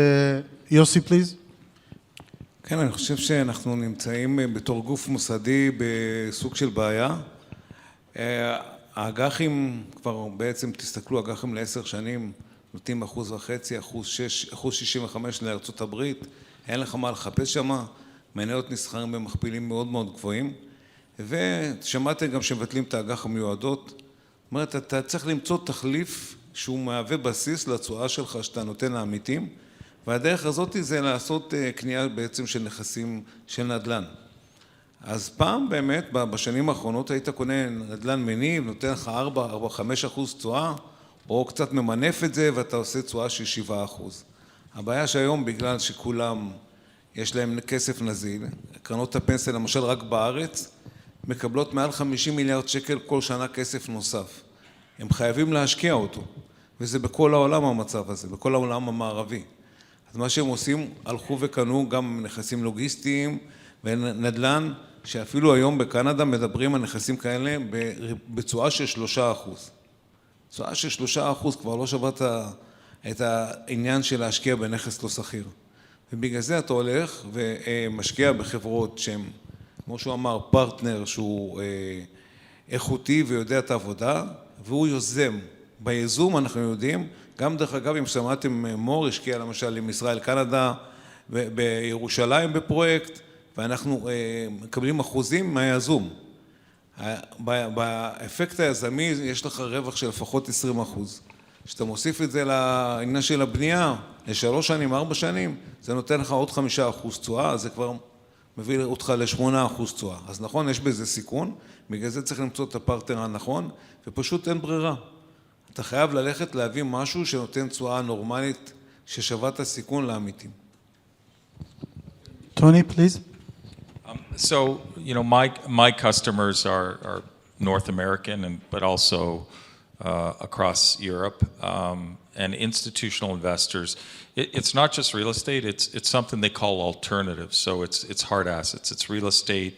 Yossi, please? כן, אני חושב שאנחנו נמצאים בתור גוף מוסדי בסוג של בעיה. האג"חים, כבר בעצם תסתכלו, האג"חים ל10 שנים נותנים 1.5%, 1.65% לארצות הברית, אין לך מה לחפש שם, מניות נסחרים במכפילים מאוד מאוד גבוהים, ושמעתם גם שמבטלים את האג"ח המיועדות. זאת אומרת, אתה צריך למצוא תחליף שהוא מהווה בסיס לתשואה שלך שאתה נותן לעמיתים, והדרך הזאת זה לעשות קנייה בעצם של נכסים של נדל"ן. אז פעם באמת, בשנים האחרונות היית קונה נדל"ן מניב, נותן לך 4-5% תשואה, או קצת ממנף את זה ואתה עושה תשואה של 7%. הבעיה שהיום, בגלל שכולם יש להם כסף נזיל, קרנות הפנסיה למשל רק בארץ, מקבלות מעל 50 מיליארד שקל כל שנה כסף נוסף. הם חייבים להשקיע אותו, וזה בכל העולם המצב הזה, בכל העולם המערבי. אז מה שהם עושים, הלכו וקנו גם נכסים לוגיסטיים ונדל"ן, שאפילו היום בקנדה מדברים על נכסים כאלה בצועה של 3%. צועה של 3% כבר לא שווה את העניין של להשקיע בנכס לא סחיר. ובגלל זה אתה הולך ומשקיע בחברות שהן, כמו שהוא אמר, פרטנר שהוא איכותי ויודע את העבודה, והוא יוזם. ביזום אנחנו יודעים, גם דרך אגב, אם שמעתם, מור השקיע למשל עם ישראל קנדה בירושלים בפרויקט, ואנחנו מקבלים אחוזים מהיזום. באפקט היזמי יש לך רווח של לפחות 20%. כשאתה מוסיף את זה לעניין של הבנייה, ל3 שנים, 4 שנים, זה נותן לך עוד 5% תשואה, זה כבר מביא אותך ל8% תשואה. אז נכון, יש בזה סיכון, בגלל זה צריך למצוא את הפרטנר הנכון, ופשוט אין ברירה. אתה חייב ללכת להביא משהו שנותן תשואה נורמלית ששווה את הסיכון לעמיתים. Tony, please. So, you know, my customers are North American, but also across Europe, and institutional investors. It's not just real estate, it's something they call alternatives. So it's hard assets, it's real estate,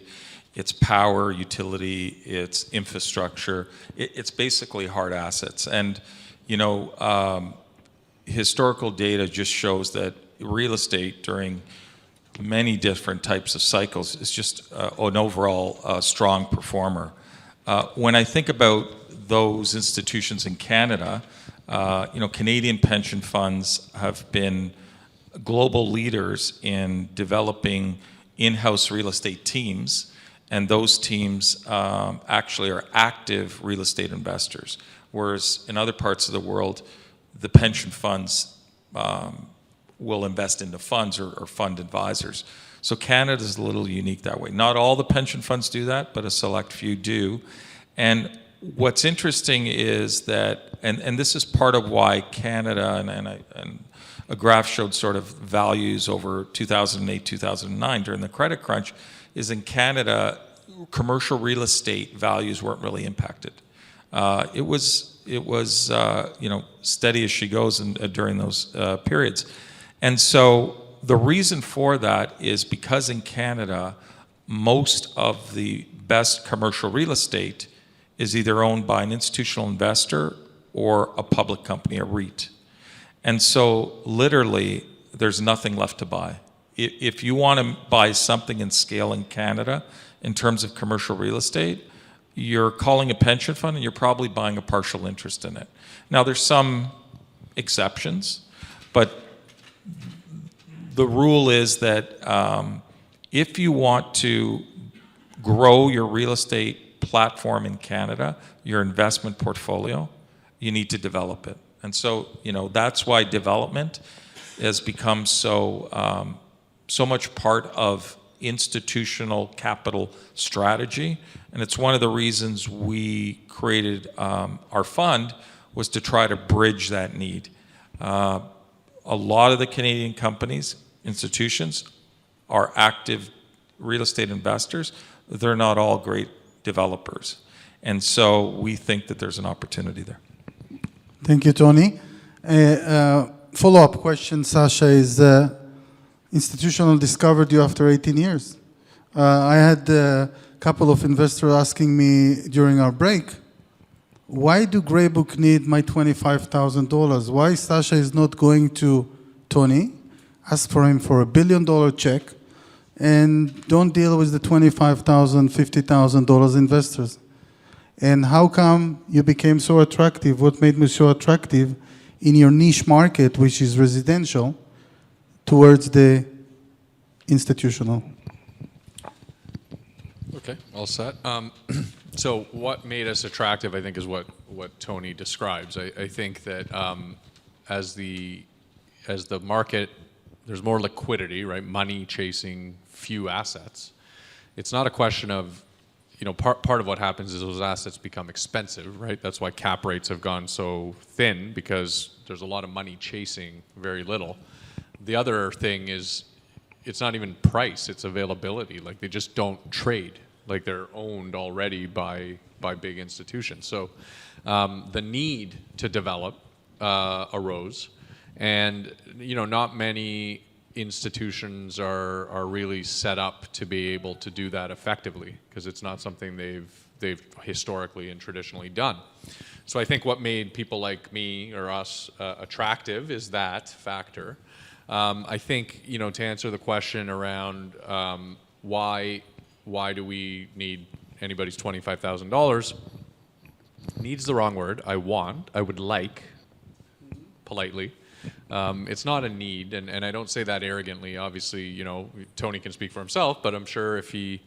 it's power, utility, it's infrastructure. It's basically hard assets. And, you know, historical data just shows that real estate during many different types of cycles is just an overall strong performer. When I think about those institutions in Canada, you know, Canadian pension funds have been global leaders in developing in-house real estate teams, and those teams actually are active real estate investors, whereas in other parts of the world, the pension funds will invest in the funds or fund advisors. So Canada is a little unique that way. Not all the pension funds do that, but a select few do. And what's interesting is that, and this is part of why Canada, and a graph showed sort of values over 2008, 2009 during the credit crunch, is in Canada, commercial real estate values weren't really impacted. It was you know, steady as she goes during those periods. And so the reason for that is because in Canada, most of the best commercial real estate is either owned by an institutional investor or a public company, a REIT. And so literally there's nothing left to buy. If you want to buy something in scale in Canada in terms of commercial real estate, you're calling a pension fund and you're probably buying a partial interest in it. Now, there's some exceptions, but the rule is that if you want to grow your real estate platform in Canada, your investment portfolio, you need to develop it. And so, that's why development has become so much part of institutional capital strategy. And it's one of the reasons we created our fund, was to try to bridge that need. A lot of the Canadian companies, institutions, are active real estate investors. They're not all great developers. And so we think that there's an opportunity there. Thank you, Tony. Follow-up question, Sasha, is institutional discovered you after 18 years. I had a couple of investors asking me during our break, why do Greybook need my $25,000? Why Sasha is not going to Tony, ask for him for $1 billion check, and don't deal with the $25,000, $50,000 investors? And how come you became so attractive? What made me so attractive in your niche market, which is residential, towards the institutional? Okay, all set. So what made us attractive, I think, is what Tony describes. I think that as the market, there's more liquidity, right? Money chasing few assets. It's not a question of, part of what happens is those assets become expensive, right? That's why cap rates have gone so thin, because there's a lot of money chasing very little. The other thing is, it's not even price, it's availability. Like, they just don't trade. Like, they're owned already by big institutions. So the need to develop arose, and not many institutions are really set up to be able to do that effectively, because it's not something they've historically and traditionally done. So I think what made people like me or us attractive is that factor. I think, to answer the question around why do we need anybody's $25,000, needs the wrong word. I would like, politely. It's not a need, and I don't say that arrogantly. Obviously, Tony can speak for himself, but I'm sure if we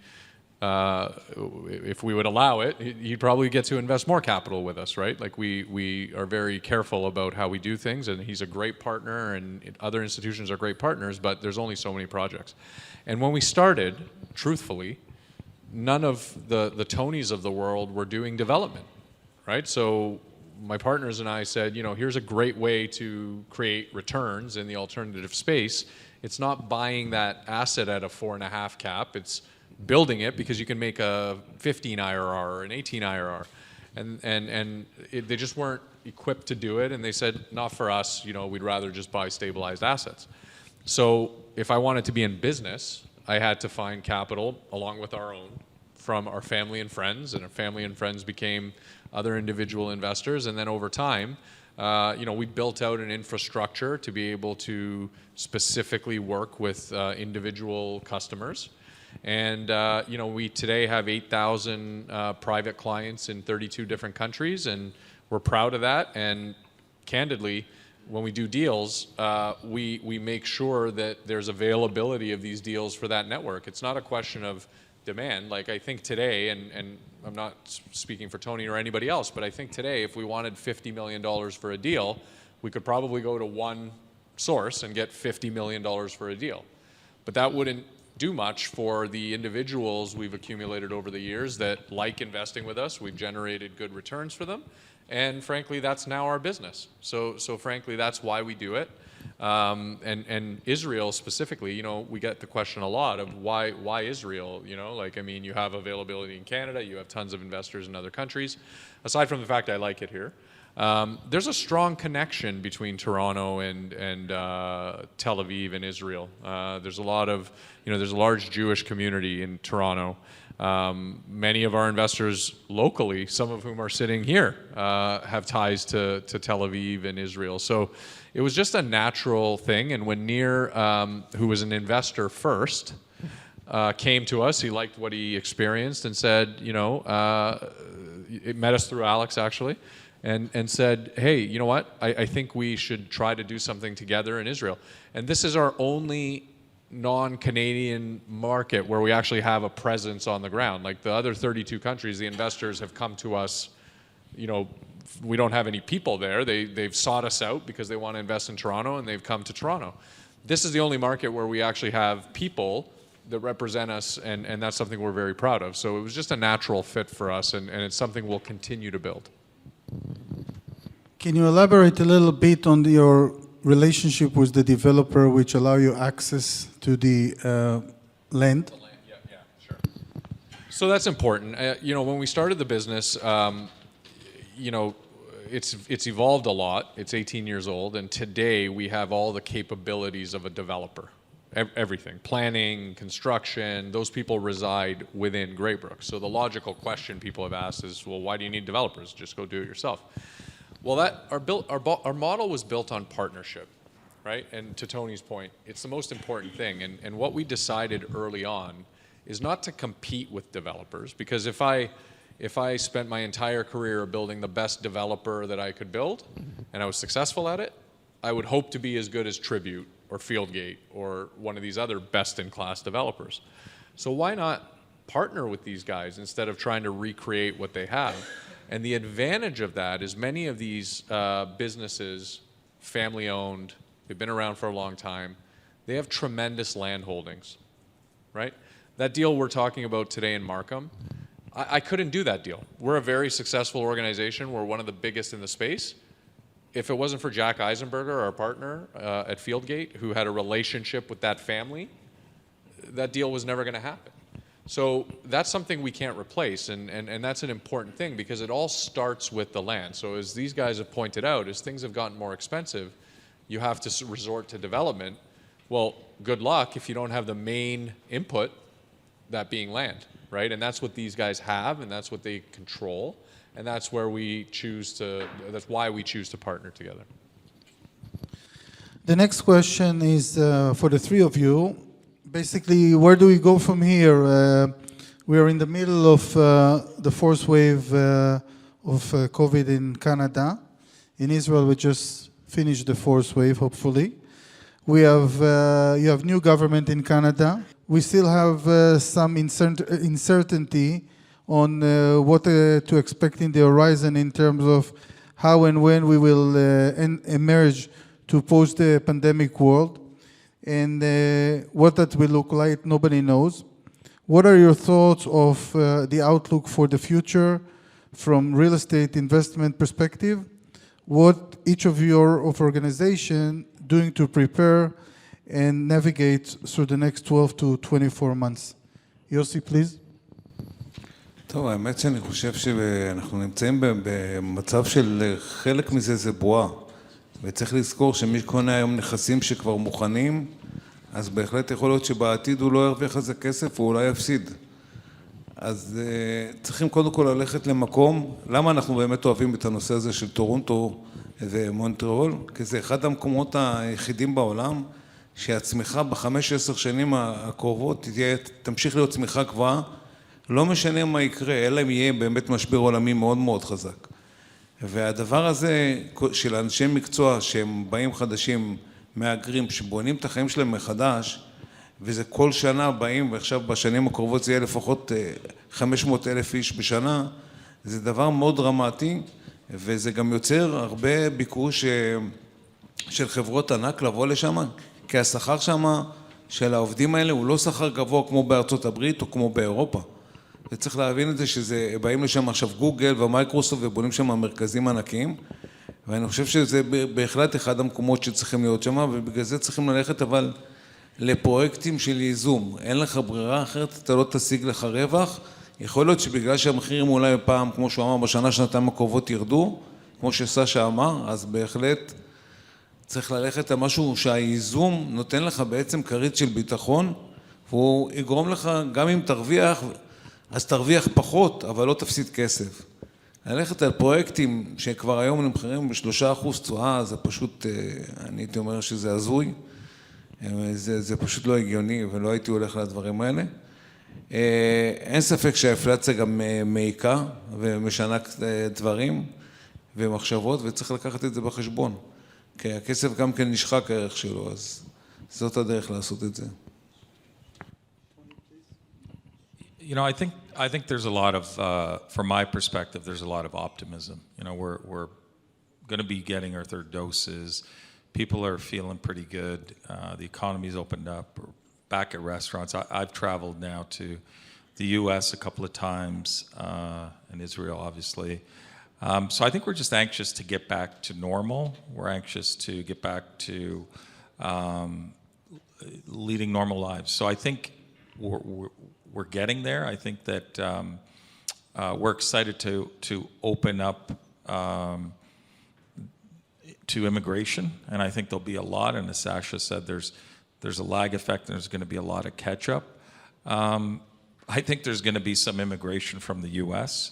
would allow it, he'd probably get to invest more capital with us, right? Like, we are very careful about how we do things, and he's a great partner, and other institutions are great partners, but there's only so many projects. And when we started, truthfully, none of the Tonys of the world were doing development, right? So my partners and I said, here's a great way to create returns in the alternative space. It's not buying that asset at a 4.5 cap. It's building it because you can make a 15 IRR or an 18 IRR. And they just weren't equipped to do it. And they said, not for us, we'd rather just buy stabilized assets. So if I wanted to be in business, I had to find capital along with our own from our family and friends, and our family and friends became other individual investors. And then over time, we built out an infrastructure to be able to specifically work with individual customers. And we today have 8,000 private clients in 32 different countries, and we're proud of that. And candidly, when we do deals, we make sure that there's availability of these deals for that network. It's not a question of demand. Like, I think today, and I'm not speaking for Tony or anybody else, but I think today, if we wanted $50 million for a deal, we could probably go to one source and get $50 million for a deal. But that wouldn't do much for the individuals we've accumulated over the years that like investing with us. We've generated good returns for them. And frankly, that's now our business. So frankly, that's why we do it. And Israel specifically, we get the question a lot of why Israel, you have availability in Canada, you have tons of investors in other countries. Aside from the fact I like it here, there's a strong connection between Toronto and Tel Aviv and Israel. There's a lot of, there's a large Jewish community in Toronto. Many of our investors locally, some of whom are sitting here, have ties to Tel Aviv and Israel. So it was just a natural thing. And when Nir, who was an investor first, came to us. He liked what he experienced and said, it met us through Alex actually, and said, hey, you know what? I think we should try to do something together in Israel. And this is our only non-Canadian market where we actually have a presence on the ground. Like the other 32 countries, the investors have come to us, we don't have any people there. They've sought us out because they want to invest in Toronto, and they've come to Toronto. This is the only market where we actually have people that represent us, and that's something we're very proud of. So it was just a natural fit for us, and it's something we'll continue to build. Can you elaborate a little bit on your relationship with the developer which allow you access to the land? Yeah, sure. So that's important. When we started the business, it's evolved a lot. It's 18 years old, and today we have all the capabilities of a developer. Everything, planning, construction, those people reside within Greybrook. So the logical question people have asked is, well, why do you need developers? Just go do it yourself. Well, our model was built on partnership, right? And to Tony's point, it's the most important thing. And what we decided early on is not to compete with developers, because if I spent my entire career building the best developer that I could build, and I was successful at it, I would hope to be as good as Tribute or Fieldgate or one of these other best-in-class developers. So why not partner with these guys instead of trying to recreate what they have? And the advantage of that is many of these businesses, family-owned, they've been around for a long time, they have tremendous land holdings, right? That deal we're talking about today in Markham, I couldn't do that deal. We're a very successful organization. We're one of the biggest in the space. If it wasn't for Jack Eisenberger, our partner at Fieldgate, who had a relationship with that family, that deal was never going to happen. So that's something we can't replace, and that's an important thing, because it all starts with the land. So as these guys have pointed out, as things have gotten more expensive, you have to resort to development. Well, good luck if you don't have the main input, that being land, right? And that's what these guys have, and that's what they control. And that's why we choose to partner together. The next question is for the three of you. Basically, where do we go from here? We are in the middle of the fourth wave of COVID in Canada. In Israel, we just finished the fourth wave, hopefully. You have new government in Canada. We still have some uncertainty on what to expect in the horizon in terms of how and when we will emerge to post-pandemic world. And what that will look like, nobody knows. What are your thoughts of the outlook for the future from real estate investment perspective? What each of your organization doing to prepare and navigate through the next 12 to 24 months? Yossi, please. טוב, האמת שאני חושב שאנחנו נמצאים במצב של חלק מזה זה בועה. וצריך לזכור שמי שקונה היום נכסים שכבר מוכנים, אז בהחלט יכול להיות שבעתיד הוא לא ירוויח איזה כסף, הוא אולי יפסיד. אז צריכים קודם כל ללכת למקום. למה אנחנו באמת אוהבים את הנושא הזה של טורונטו ומונטריאול? כי זה אחד המקומות היחידים בעולם שהצמיחה ב5-10 שנים הקרובות תמשיך להיות צמיחה גבוהה, לא משנה מה יקרה, אלא אם יהיה באמת משבר עולמי מאוד מאוד חזק. והדבר הזה של אנשי מקצוע שהם באים חדשים, מהגרים, שבונים את החיים שלהם מחדש, וזה כל שנה באים, ועכשיו בשנים הקרובות זה יהיה לפחות 500,000 איש בשנה, זה דבר מאוד דרמטי, וזה גם יוצר הרבה ביקוש של חברות ענק לבוא לשם, כי השכר שם של העובדים האלה הוא לא שכר גבוה כמו בארצות הברית או כמו באירופה. וצריך להבין את זה שזה, באים לשם עכשיו גוגל ומייקרוסופט ובונים שם מרכזים ענקיים, ואני חושב שזה בהחלט אחד המקומות שצריכים להיות שם, ובגלל זה צריכים ללכת אבל לפרויקטים של ייזום. אין לך ברירה אחרת, אתה לא תשיג לך רווח. יכול להיות שבגלל שהמחירים אולי פעם, כמו שהוא אמר, בשנה-שנתיים הקרובות ירדו, כמו שלסשה אמר, אז בהחלט צריך ללכת על משהו שהייזום נותן לך בעצם כרית של ביטחון, והוא יגרום לך, גם אם תרוויח, אז תרוויח פחות, אבל לא תפסיד כסף. ללכת על פרויקטים שכבר היום נמכרים ב3% תשואה, זה פשוט, אני הייתי אומר שזה הזוי. זה פשוט לא הגיוני, ולא הייתי הולך לדברים האלה. אין ספק שהאינפלציה גם מעיקה ומשנה דברים ומחשבות, וצריך לקחת את זה בחשבון. כי הכסף גם כן נשחק הערך שלו, אז זאת הדרך לעשות את זה. You know, I think there's a lot of, from my perspective, there's a lot of optimism. You know, we're going to be getting our third doses. People are feeling pretty good. The economy's opened up. We're back at restaurants. I've traveled now to the U.S. a couple of times, and Israel, obviously. So I think we're just anxious to get back to normal. We're anxious to get back to leading normal lives. So I think we're getting there. I think that we're excited to open up to immigration, and I think there'll be a lot, and as Sasha said, there's a lag effect and there's going to be a lot of catch-up. I think there's going to be some immigration from the U.S.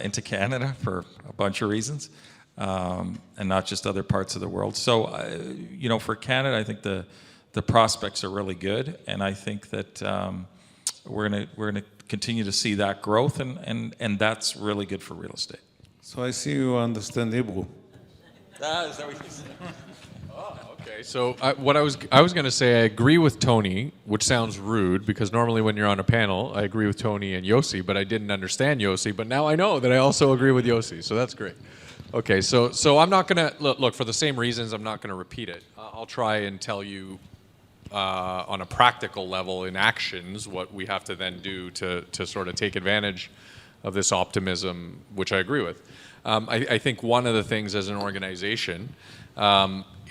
Into Canada for a bunch of reasons, and not just other parts of the world. So, you know, for Canada, I think the prospects are really good, and I think that we're gonna continue to see that growth, and that's really good for real estate. So I see you understand Hebrew. Is that what you said? Okay, so what I was going to say, I agree with Tony, which sounds rude because normally when you're on a panel, I agree with Tony and Yossi, but I didn't understand Yossi. But now I know that I also agree with Yossi, so that's great. Okay, so I'm not going to look for the same reasons. I'm not going to repeat it. I'll try and tell you on a practical level in actions what we have to then do to sort of take advantage of this optimism, which I agree with. I think one of the things as an organization.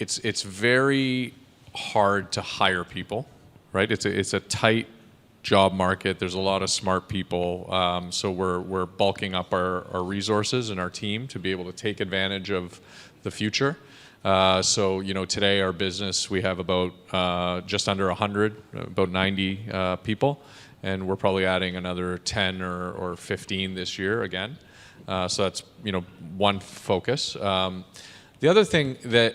It's very hard to hire people, right? It's a tight job market. There's a lot of smart people, so we're bulking up our resources and our team to be able to take advantage of the future. So you know, today our business we have about just under 100, about 90 people, and we're probably adding another 10 or 15 this year again. So that's you know one focus. The other thing that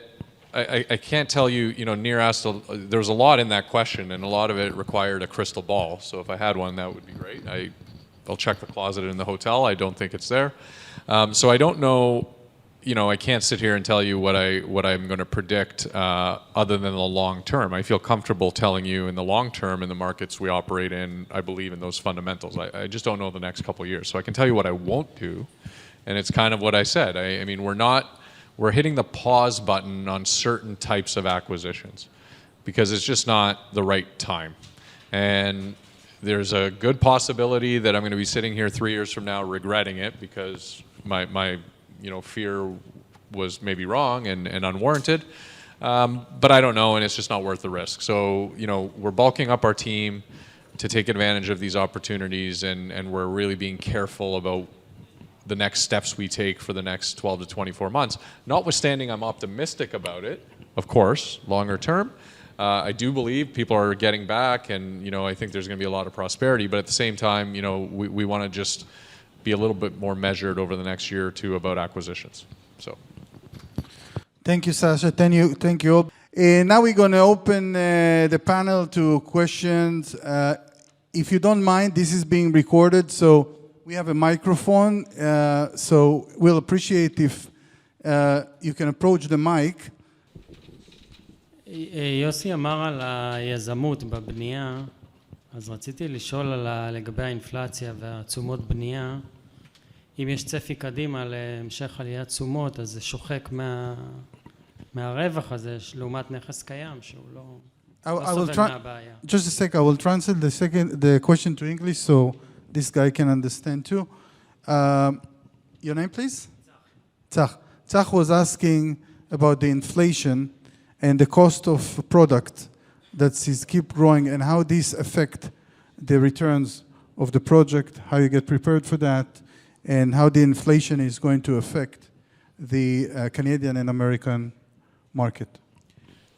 I can't tell you, you know, Nir asked, there was a lot in that question, and a lot of it required a crystal ball. So if I had one, that would be great. I'll check the closet in the hotel. I don't think it's there. So I don't know, you know, I can't sit here and tell you what I'm going to predict other than the long term. I feel comfortable telling you in the long term in the markets we operate in, I believe in those fundamentals. I just don't know the next couple of years. So I can tell you what I won't do, and it's kind of what I said. I mean, we're hitting the pause button on certain types of acquisitions because it's just not the right time. And there's a good possibility that I'm going to be sitting here 3 years from now regretting it because my you know, fear was maybe wrong and unwarranted. But I don't know, and it's just not worth the risk. So, you know, we're bulking up our team to take advantage of these opportunities, and we're really being careful about the next steps we take for the next 12 to 24 months. Notwithstanding, I'm optimistic about it, of course, longer term. I do believe people are getting back, and you know, I think there's going to be a lot of prosperity. But at the same time, you know, we want to just be a little bit more measured over the next year or two about acquisitions. So, Thank you, Sasha. Thank you. Now we're going to open the panel to questions. If you don't mind, this is being recorded, so we have a microphone. So we'll appreciate if you can approach the mic. יוסי אמר על היזמות בבנייה, אז רציתי לשאול לגבי האינפלציה והתשומות בנייה. אם יש צפי קדימה להמשך עליית תשומות, אז זה שוחק מהרווח הזה לעומת נכס קיים שהוא לא סובל מהבעיה. Just a sec, I will translate the question to English so this guy can understand too. Your name, please? Tzach. Tzach was asking about the inflation and the cost of product that is keep growing and how these affect the returns of the project, how you get prepared for that, and how the inflation is going to affect the Canadian and American market.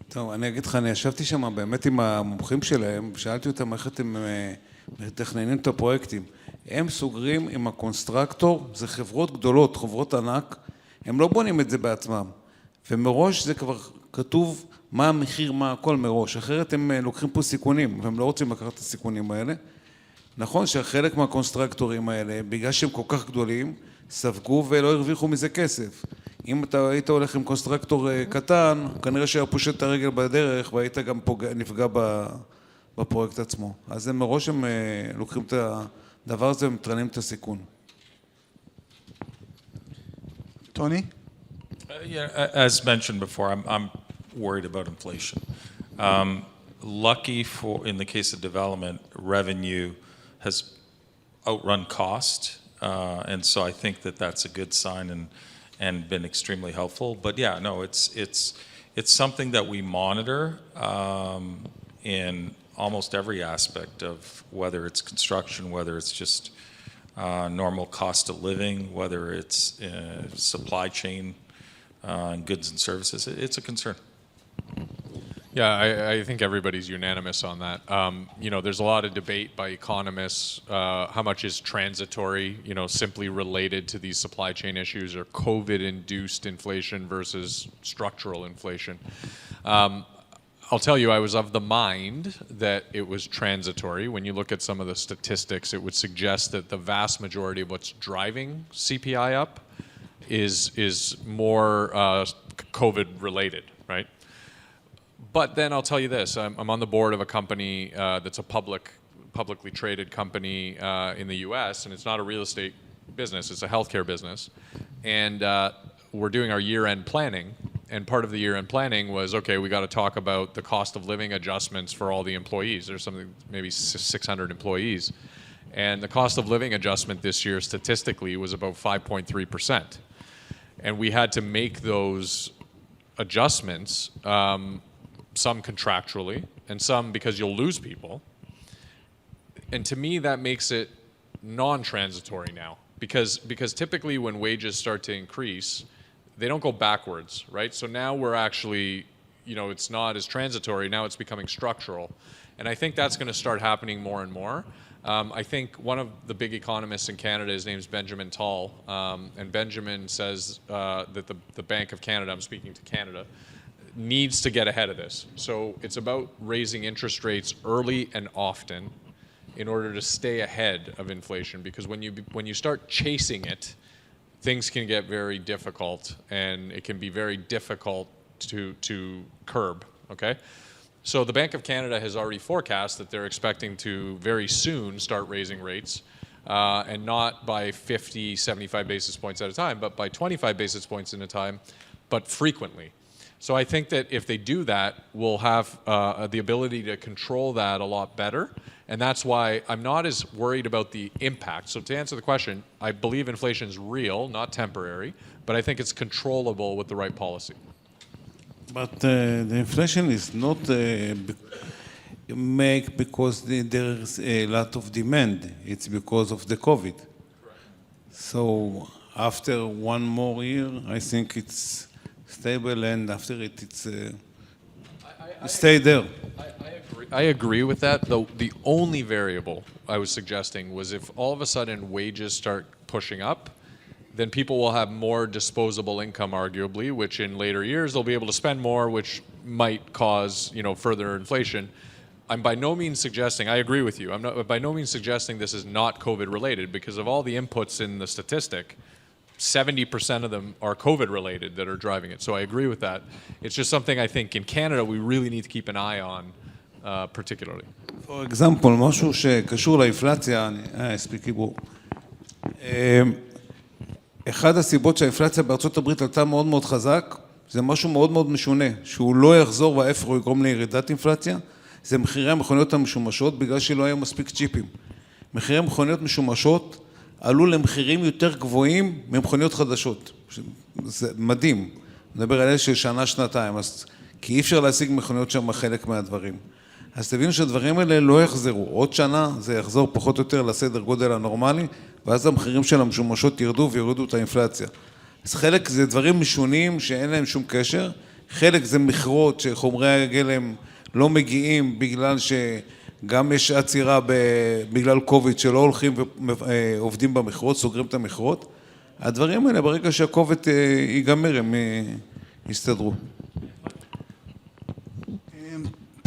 טוב, אני אגיד לך, אני ישבתי שם באמת עם המומחים שלהם, שאלתי אותם איך אתם מתכננים את הפרויקטים. הם סוגרים עם הקונסטרקטור, זה חברות גדולות, חברות ענק, הם לא בונים את זה בעצמם. ומראש זה כבר כתוב מה המחיר, מה הכל מראש, אחרת הם לוקחים פה סיכונים, והם לא רוצים לקחת את הסיכונים האלה. נכון שחלק מהקונסטרקטורים האלה, בגלל שהם כל כך גדולים, ספגו ולא הרוויחו מזה כסף. אם אתה היית הולך עם קונסטרקטור קטן, כנראה שהיה פושט את הרגל בדרך, והיית גם נפגע בפרויקט עצמו. אז מראש הם לוקחים את הדבר הזה ומתרנים את הסיכון. טוני? Yeah, as mentioned before, I'm worried about inflation. Lucky for, in the case of development, revenue has outrun cost, and so I think that that's a good sign and been extremely helpful. But yeah, no, it's something that we monitor in almost every aspect of whether it's construction, whether it's just normal cost of living, whether it's supply chain and goods and services. It's a concern. Yeah, I think everybody's unanimous on that. You know, there's a lot of debate by economists, how much is transitory, you know, simply related to these supply chain issues, or COVID-induced inflation versus structural inflation. I'll tell you, I was of the mind that it was transitory. When you look at some of the statistics, it would suggest that the vast majority of what's driving CPI up is more COVID-related, right? But then I'll tell you this, I'm on the board of a company that's a publicly traded company in the US, and it's not a real estate business, it's a healthcare business. And we're doing our year-end planning, and part of the year-end planning was, okay, we got to talk about the cost of living adjustments for all the employees. There's something, maybe 600 employees. And the cost of living adjustment this year statistically was about 5.3%. And we had to make those adjustments, some contractually, and some because you'll lose people. And to me, that makes it non-transitory now, because typically when wages start to increase, they don't go backwards, right? So now we're actually, you know, it's not as transitory, now it's becoming structural. And I think that's going to start happening more and more. I think one of the big economists in Canada, his name's Benjamin Tall, and Benjamin says that the Bank of Canada, I'm speaking to Canada, needs to get ahead of this. So it's about raising interest rates early and often in order to stay ahead of inflation, because when you start chasing it, things can get very difficult, and it can be very difficult to curb, okay? So the Bank of Canada has already forecast that they're expecting to very soon start raising rates, and not by 50, 75 basis points at a time, but by 25 basis points at a time, but frequently. So I think that if they do that, we'll have the ability to control that a lot better. And that's why I'm not as worried about the impact. So to answer the question, I believe inflation is real, not temporary, but I think it's controllable with the right policy. But the inflation is not make because there's a lot of demand. It's because of the COVID. So after one more year, I think it's stable, and after it's stay there. I agree with that, though the only variable I was suggesting was if all of a sudden wages start pushing up, then people will have more disposable income, arguably, which in later years they'll be able to spend more, which might cause, you know, further inflation. I'm by no means suggesting, I agree with you, I'm not by no means suggesting this is not COVID related, because of all the inputs in the statistic, 70% of them are COVID related that are driving it. So I agree with that. It's just something I think in Canada we really need to keep an eye on, particularly. For example, משהו שקשור לאינפלציה, הספיקי בו. אחד הסיבות שהאינפלציה בארצות הברית עלתה מאוד מאוד חזק, זה משהו מאוד מאוד משונה, שהוא לא יחזור וההפך הוא יגרום לירידת אינפלציה, זה מחירי המכוניות המשומשות, בגלל שלא היה מספיק צ'יפים. מחירי מכוניות משומשות עלו למחירים יותר גבוהים ממכוניות חדשות. זה מדהים. נדבר על אלה של שנה, שנתיים, כי אי אפשר להשיג מכוניות שם חלק מהדברים. אז תבינו שהדברים האלה לא יחזרו. עוד שנה זה יחזור פחות או יותר לסדר גודל הנורמלי, ואז המחירים של המשומשות ירדו ויורידו את האינפלציה. אז חלק זה דברים משונים שאין להם שום קשר, חלק זה מכרות שחומרי הגלם לא מגיעים בגלל שגם יש עצירה בגלל קוביד שלא הולכים ועובדים במכרות, סוגרים את המכרות. הדברים האלה ברגע שהקוביד ייגמר הם יסתדרו.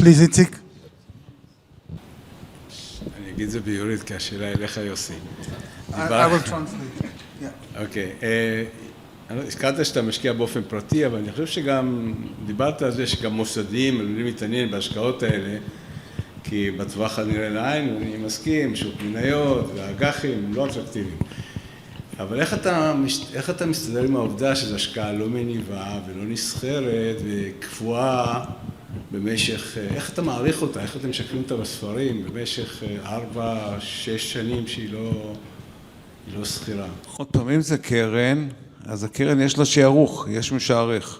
please, איציק. אני אגיד את זה בעברית, כי השאלה אליך, יוסי. I will translate. Yeah. אוקיי. הזכרת שאתה משקיע באופן פרטי, אבל אני חושב שגם דיברת על זה שגם מוסדיים עלולים להתעניין בהשקעות האלה, כי בטווח הנראה לעין, אני מסכים, שוק מניות והאג"חים הם לא אטרקטיביים. אבל איך אתה מסתדר עם העובדה שזו השקעה לא מניבה ולא נסחרת וקבועה במשך, איך אתה מעריך אותה, איך אתם משקרים אותה בספרים במשך 4-6 שנים שהיא לא סחירה? עוד פעם, אם זה קרן, אז הקרן יש לה שערוך, יש משערך.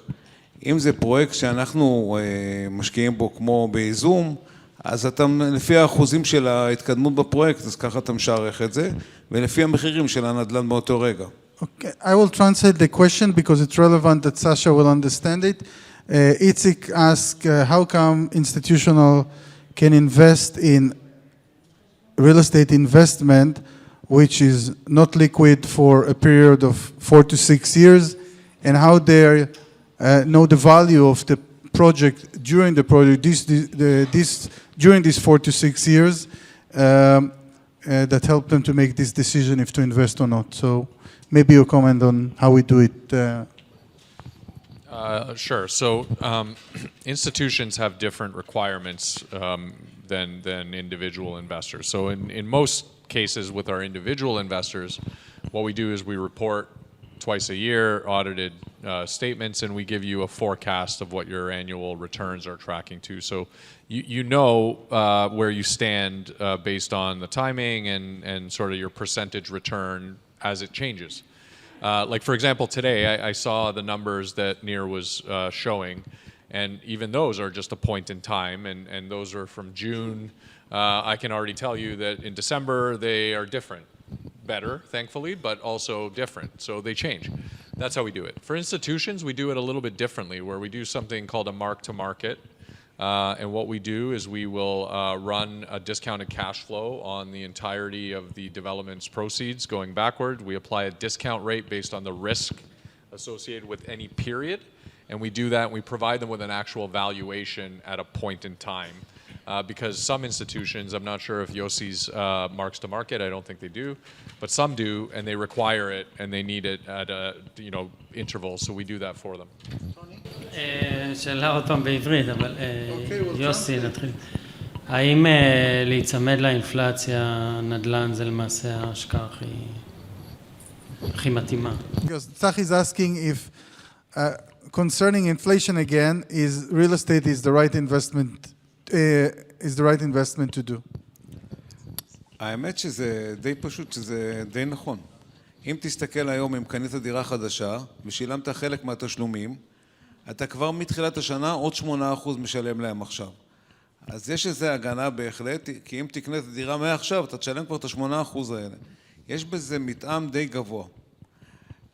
אם זה פרויקט שאנחנו משקיעים בו כמו בייזום, אז אתה, לפי האחוזים של ההתקדמות בפרויקט, אז ככה אתה משערך את זה, ולפי המחירים של הנדל"ן באותו רגע. Okay, I will translate the question because it's relevant that Sasha will understand it. Itzik asked, how come institutional can invest in real estate investment which is not liquid for a period of 4 to 6 years, and how they know the value of the project during the project, during these 4 to 6 years, that help them to make this decision if to invest or not. So maybe you comment on how we do it. Sure. So institutions have different requirements than individual investors. So in most cases with our individual investors, what we do is we report twice a year audited statements, and we give you a forecast of what your annual returns are tracking to. So you know where you stand based on the timing and sort of your percentage return as it changes. Like for example, today I saw the numbers that Nir was showing, and even those are just a point in time, and those are from June. I can already tell you that in December they are different. Better, thankfully, but also different. So they change. That's how we do it. For institutions, we do it a little bit differently, where we do something called a mark-to-market. And what we do is we will run a discounted cash flow on the entirety of the development's proceeds going backward. We apply a discount rate based on the risk associated with any period. And we do that, and we provide them with an actual valuation at a point in time. Because some institutions, I'm not sure if Yossi's marks to market, I don't think they do, but some do, and they require it, and they need it at a interval, so we do that for them. שאלה עוד פעם בעברית, אבל יוסי, נתחיל. האם להיצמד לאינפלציה, נדל"ן זה למעשה ההשקעה הכי מתאימה? Tzach is asking if, concerning inflation again, is real estate is the right investment to do? האמת שזה די פשוט, שזה די נכון. אם תסתכל היום, אם קנית דירה חדשה ושילמת חלק מהתשלומים, אתה כבר מתחילת השנה עוד 8% משלם להם עכשיו. אז יש איזו הגנה בהחלט, כי אם תקנה את הדירה מעכשיו, אתה תשלם כבר את ה8% האלה. יש בזה מתאם די גבוה.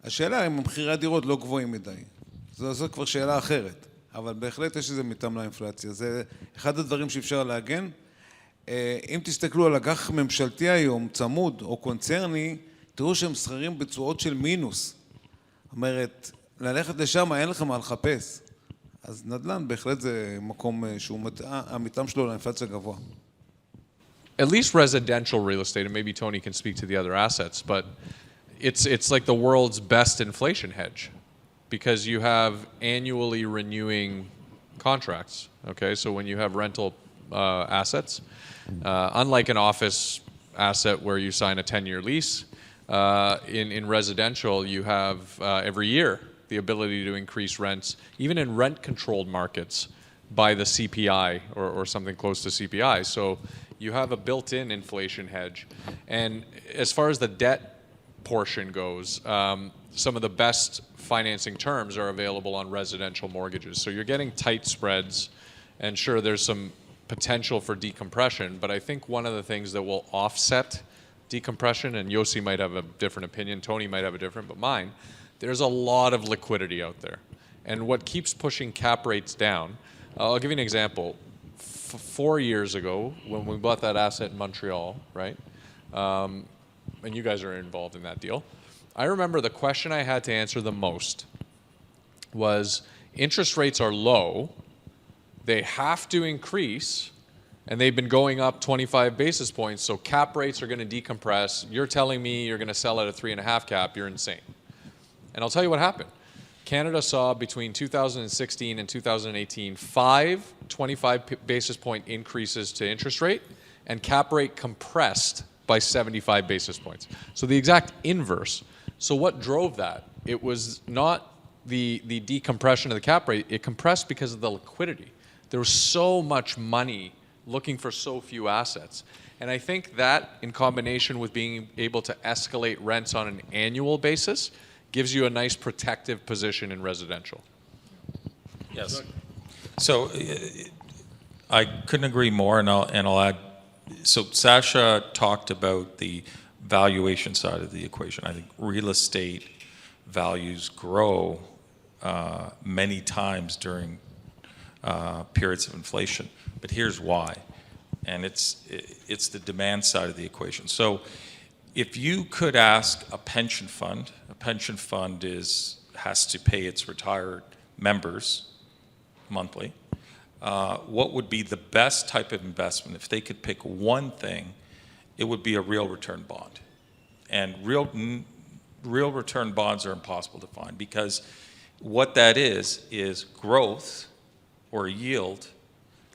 השאלה אם מחירי הדירות לא גבוהים מדי. זו כבר שאלה אחרת. אבל בהחלט יש איזה מתאם לאינפלציה. זה אחד הדברים שאפשר להגן. אם תסתכלו על אג"ח ממשלתי היום, צמוד או קונצרני, תראו שהם סחרים בתשואות של מינוס. זאת אומרת, ללכת לשם אין לך מה לחפש. אז נדל"ן בהחלט זה מקום שהוא המתאם שלו לאינפלציה גבוה. At least residential real estate, and maybe Tony can speak to the other assets, but it's like the world's best inflation hedge. Because you have annually renewing contracts, okay? So when you have rental assets, unlike an office asset where you sign a 10-year lease, in residential you have every year the ability to increase rents, even in rent-controlled markets, by the CPI or something close to CPI. So you have a built-in inflation hedge. And as far as the debt portion goes, some of the best financing terms are available on residential mortgages. So you're getting tight spreads, and sure, there's some potential for decompression, but I think one of the things that will offset decompression, and Yossi might have a different opinion, Tony might have a different, but mine, there's a lot of liquidity out there. And what keeps pushing cap rates down, I'll give you an example. 4 years ago, when we bought that asset in Montreal, right, and you guys are involved in that deal, I remember the question I had to answer the most was, interest rates are low, they have to increase, and they've been going up 25 basis points, so cap rates are going to decompress. You're telling me you're going to sell at a 3.5 cap, you're insane. And I'll tell you what happened. Canada saw between 2016 and 2018 5 25 basis point increases to interest rate, and cap rate compressed by 75 basis points. So the exact inverse. So what drove that? It was not the decompression of the cap rate, it compressed because of the liquidity. There was so much money looking for so few assets. And I think that, in combination with being able to escalate rents on an annual basis, gives you a nice protective position in residential. Yes. So I couldn't agree more, and I'll add. So Sasha talked about the valuation side of the equation. I think real estate values grow many times during periods of inflation, but here's why, and it's the demand side of the equation. So if you could ask a pension fund has to pay its retired members monthly, what would be the best type of investment? If they could pick one thing, it would be a real return bond. And real return bonds are impossible to find, because what that is growth or yield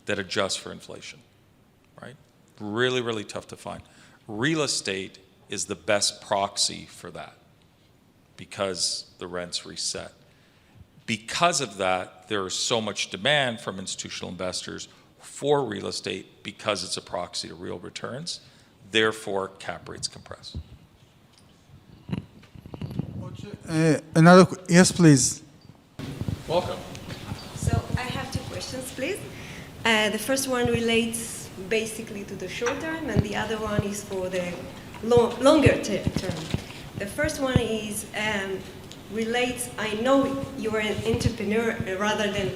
that adjusts for inflation, right? Really, really tough to find. Real estate is the best proxy for that, because the rents reset. Because of that, there is so much demand from institutional investors for real estate because it's a proxy to real returns. Therefore, cap rates compress. Yes, please. Welcome. So I have two questions, please. The first one relates basically to the short term, and the other one is for the longer term. The first one is relates. I know you are an entrepreneur rather than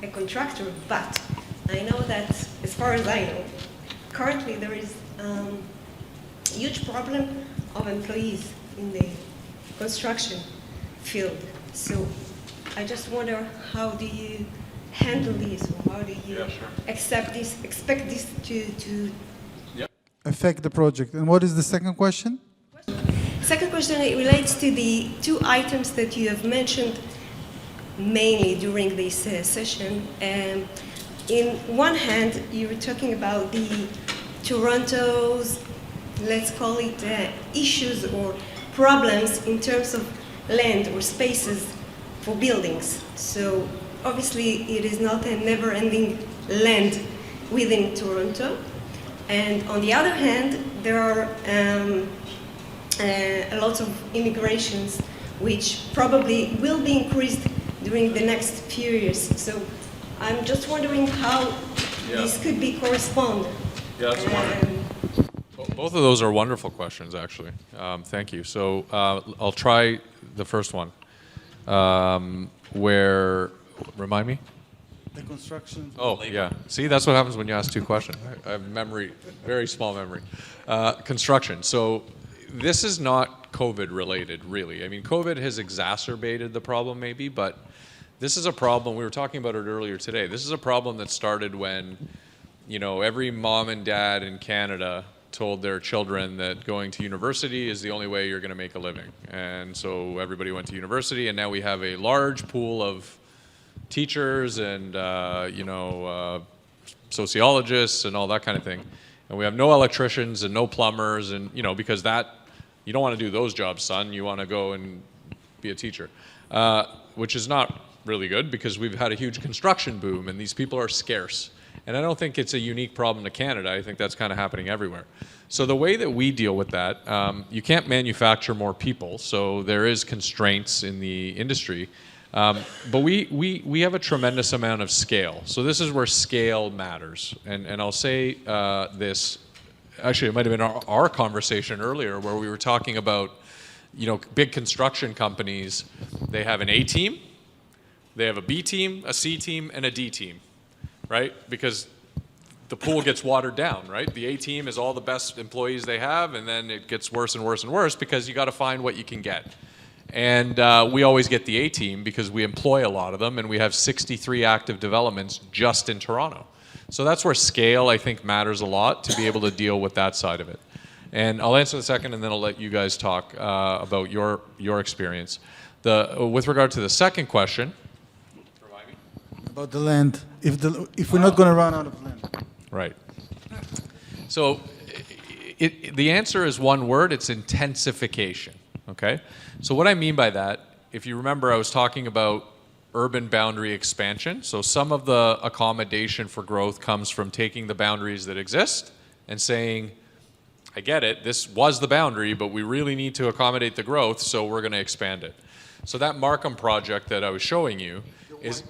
a contractor, but I know that, as far as I know, currently there is a huge problem of employees in the construction field. So I just wonder, how do you handle this, or how do you expect this to Affect the project. And what is the second question? Second question, it relates to the two items that you have mentioned mainly during this session. In one hand, you were talking about the Toronto's, let's call it, issues or problems in terms of land or spaces for buildings. So obviously it is not a never-ending land within Toronto. And on the other hand, there are a lot of immigrations which probably will be increased during the next few years. So I'm just wondering how this could be correspond. Yeah, that's wonderful. Both of those are wonderful questions, actually. Thank you. So I'll try the first one, where, remind me? The construction. Oh, yeah. See, that's what happens when you ask two questions. I have memory, very small memory. Construction. So this is not COVID related, really. I mean, COVID has exacerbated the problem maybe, but this is a problem, we were talking about it earlier today, this is a problem that started when, you know, every mom and dad in Canada told their children that going to university is the only way you're going to make a living. And so everybody went to university, and now we have a large pool of teachers and, sociologists and all that kind of thing. And we have no electricians and no plumbers, and, you know, because that, you don't want to do those jobs, son. You want to go and be a teacher, which is not really good, because we've had a huge construction boom and these people are scarce. And I don't think it's a unique problem to Canada. I think that's kind of happening everywhere. So the way that we deal with that, you can't manufacture more people, so there is constraints in the industry. But we have a tremendous amount of scale. So this is where scale matters. And I'll say this, actually it might have been our conversation earlier where we were talking about, you know, big construction companies, they have an A team, they have a B team, a C team, and a D team, right? Because the pool gets watered down, right? The A team is all the best employees they have, and then it gets worse and worse and worse because you got to find what you can get. And we always get the A team because we employ a lot of them, and we have 63 active developments just in Toronto. So that's where scale, I think, matters a lot to be able to deal with that side of it. And I'll answer the second, and then I'll let you guys talk about your experience. With regard to the second question, About the land, if we're not going to run out of land. right. So the answer is one word, it's intensification, okay? So what I mean by that, if you remember, I was talking about urban boundary expansion. So some of the accommodation for growth comes from taking the boundaries that exist and saying, I get it, this was the boundary, but we really need to accommodate the growth, so we're going to expand it. So that Markham project that I was showing you is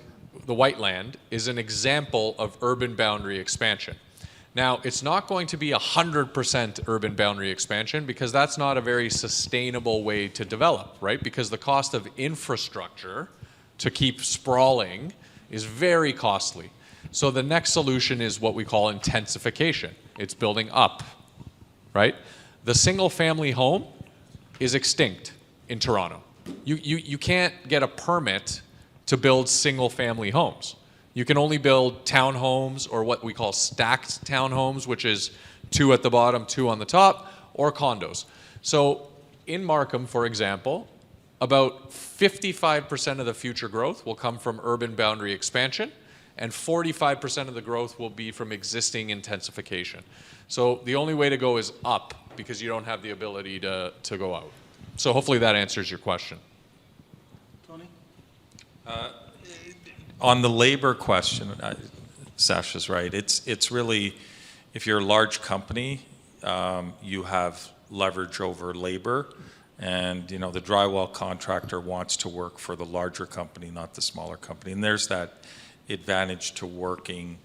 the White Land is an example of urban boundary expansion. Now, it's not going to be 100% urban boundary expansion because that's not a very sustainable way to develop, right? Because the cost of infrastructure to keep sprawling is very costly. So the next solution is what we call intensification. It's building up, right? The single family home is extinct in Toronto. You can't get a permit to build single family homes. You can only build townhomes or what we call stacked townhomes, which is 2 at the bottom, 2 on the top, or condos. So in Markham, for example, about 55% of the future growth will come from urban boundary expansion, and 45% of the growth will be from existing intensification. So the only way to go is up because you don't have the ability to go out. So hopefully that answers your question. Tony? On the labor question, Sasha's right. It's really, if you're a large company, you have leverage over labor, and you know the drywall contractor wants to work for the larger company, not the smaller company. And there's that advantage to working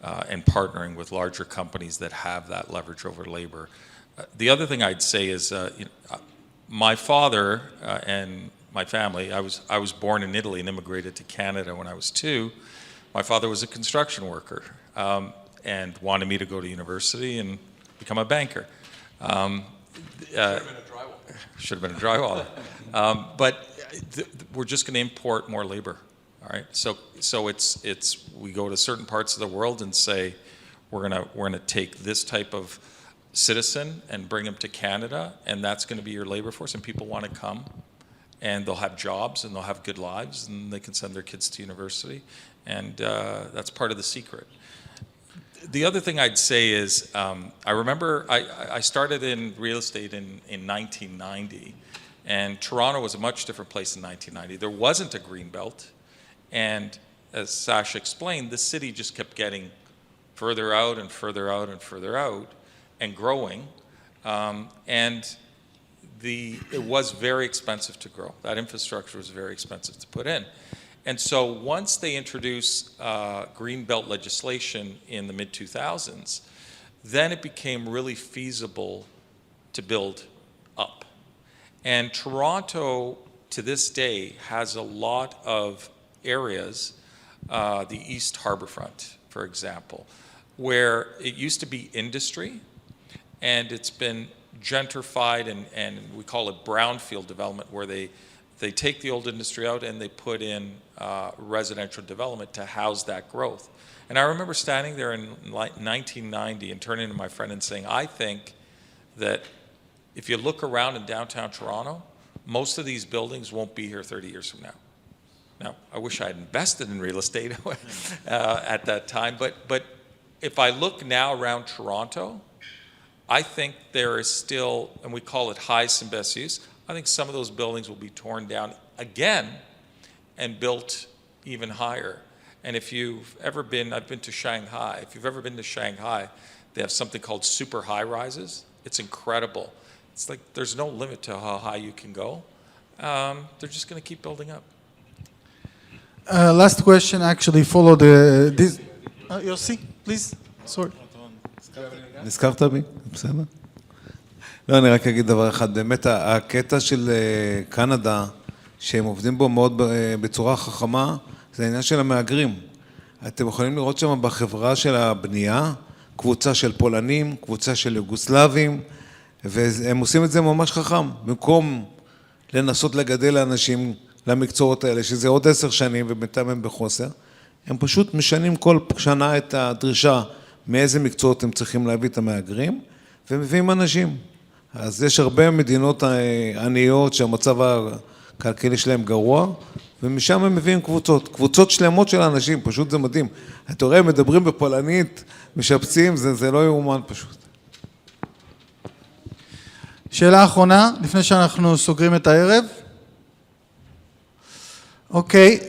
and partnering with larger companies that have that leverage over labor. The other thing I'd say is, my father and my family, I was born in Italy and immigrated to Canada when I was 2. My father was a construction worker and wanted me to go to university and become a banker. Should have been a drywaller. But we're just going to import more labor. All right. So it's we go to certain parts of the world and say we're gonna take this type of citizen and bring them to Canada, and that's going to be your labor force, and people want to come. And they'll have jobs, and they'll have good lives, and they can send their kids to university. And that's part of the secret. The other thing I'd say is, I remember I started in real estate in 1990, and Toronto was a much different place in 1990. There wasn't a green belt, and as Sasha explained, the city just kept getting further out and further out and further out, and growing. It was very expensive to grow. That infrastructure was very expensive to put in. And so once they introduced green belt legislation in the mid-2000s, then it became really feasible to build up. And Toronto, to this day, has a lot of areas, the East Harbourfront, for example, where it used to be industry, and it's been gentrified, and we call it brownfield development, where they take the old industry out and they put in residential development to house that growth. And I remember standing there in 1990 and turning to my friend and saying, I think that if you look around in downtown Toronto, most of these buildings won't be here 30 years from now. Now, I wish I had invested in real estate at that time, but if I look now around Toronto, I think there is still, and we call it highest and best use, I think some of those buildings will be torn down again and built even higher. And if you've ever been, I've been to Shanghai, if you've ever been to Shanghai, they have something called super high rises. It's incredible. It's like there's no limit to how high you can go. They're just going to keep building up. Last question actually followed this. Yossi, please. Sorry. נזכרת בי? בסדר? לא, אני רק אגיד דבר אחד. באמת, הקטע של קנדה, שהם עובדים בו מאוד בצורה חכמה, זה העניין של המהגרים. אתם יכולים לראות שם בחברה של הבנייה, קבוצה של פולנים, קבוצה של יוגוסלבים, והם עושים את זה ממש חכם. במקום לנסות לגדל לאנשים למקצועות האלה, שזה עוד 10 שנים ובינתיים הם בחוסר. הם פשוט משנים כל שנה את הדרישה מאיזה מקצועות הם צריכים להביא את המהגרים, ומביאים אנשים. אז יש הרבה מדינות עניות שהמצב הכלכלי שלהם גרוע, ומשם הם מביאים קבוצות שלמות של אנשים, פשוט זה מדהים. אתה רואה, מדברים בפולנית, משפצים, זה לא יאומן פשוט. שאלה אחרונה, לפני שאנחנו סוגרים את הערב. אוקיי,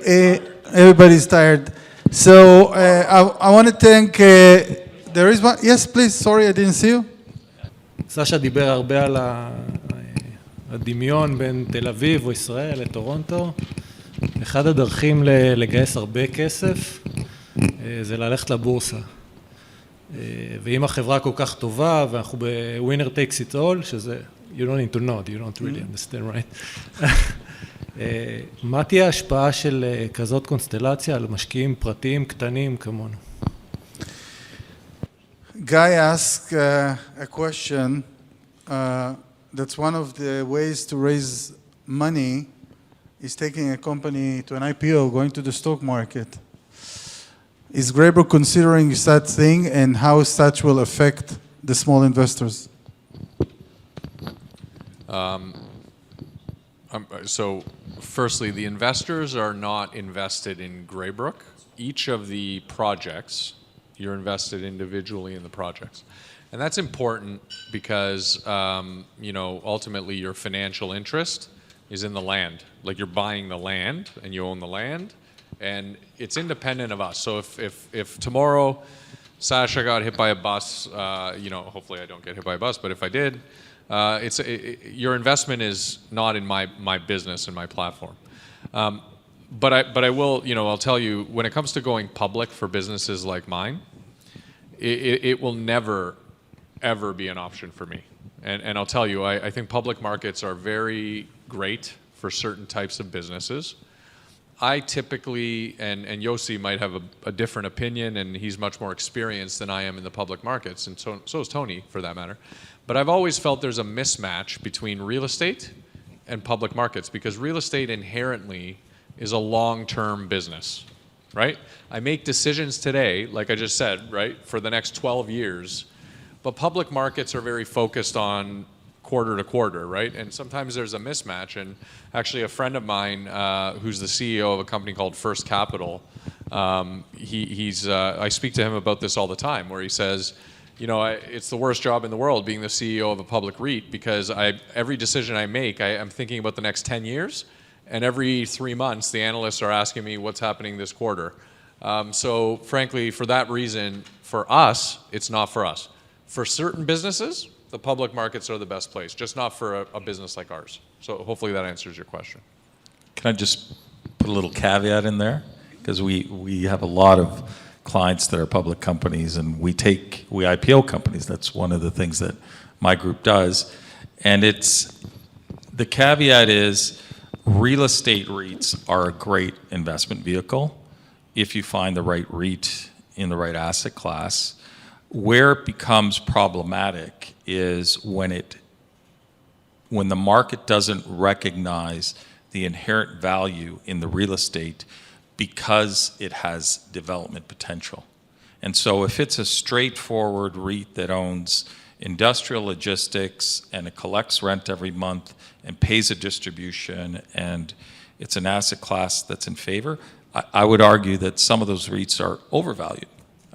everybody's tired. So I want to thank, there is one, yes please, sorry I didn't see you. לסשה דיבר הרבה על הדמיון בין תל אביב או ישראל לטורונטו. אחד הדרכים לגייס הרבה כסף זה ללכת לבורסה. ואם החברה כל כך טובה ואנחנו ב-winner takes it all, שזה, you don't need to know, you don't really understand, right? מה תהיה ההשפעה של כזאת קונסטלציה על משקיעים פרטיים קטנים כמונו? Guy asked a question, that's one of the ways to raise money is taking a company to an IPO, going to the stock market. Is Graeber considering such thing and how such will affect the small investors? So firstly, the investors are not invested in Graybrook. Each of the projects, you're invested individually in the projects. And that's important because, you know, ultimately your financial interest is in the land. Like you're buying the land and you own the land and it's independent of us. So if tomorrow Sasha got hit by a bus, you know, hopefully I don't get hit by a bus, but if I did, your investment is not in my business and my platform. But I will, you know, I'll tell you, when it comes to going public for businesses like mine, it will never, ever be an option for me. And I'll tell you, I think public markets are very great for certain types of businesses. I typically, and Yossi might have a different opinion, and he's much more experienced than I am in the public markets, and so is Tony, for that matter. But I've always felt there's a mismatch between real estate and public markets, because real estate inherently is a long-term business, right? I make decisions today, like I just said, right, for the next 12 years, but public markets are very focused on quarter to quarter, right? And sometimes there's a mismatch. And actually a friend of mine who's the CEO of a company called First Capital, I speak to him about this all the time, where he says, you know, it's the worst job in the world being the CEO of a public REIT, because every decision I make, I'm thinking about the next 10 years, and every 3 months the analysts are asking me what's happening this quarter. So frankly, for that reason, for us, it's not for us. For certain businesses, the public markets are the best place, just not for a business like ours. So hopefully that answers your question. Can I just put a little caveat in there? Because we have a lot of clients that are public companies, and we IPO companies. That's one of the things that my group does. And the caveat is real estate REITs are a great investment vehicle if you find the right REIT in the right asset class. Where it becomes problematic is when the market doesn't recognize the inherent value in the real estate because it has development potential. And so if it's a straightforward REIT that owns industrial logistics and it collects rent every month and pays a distribution and it's an asset class that's in favor, I would argue that some of those REITs are overvalued.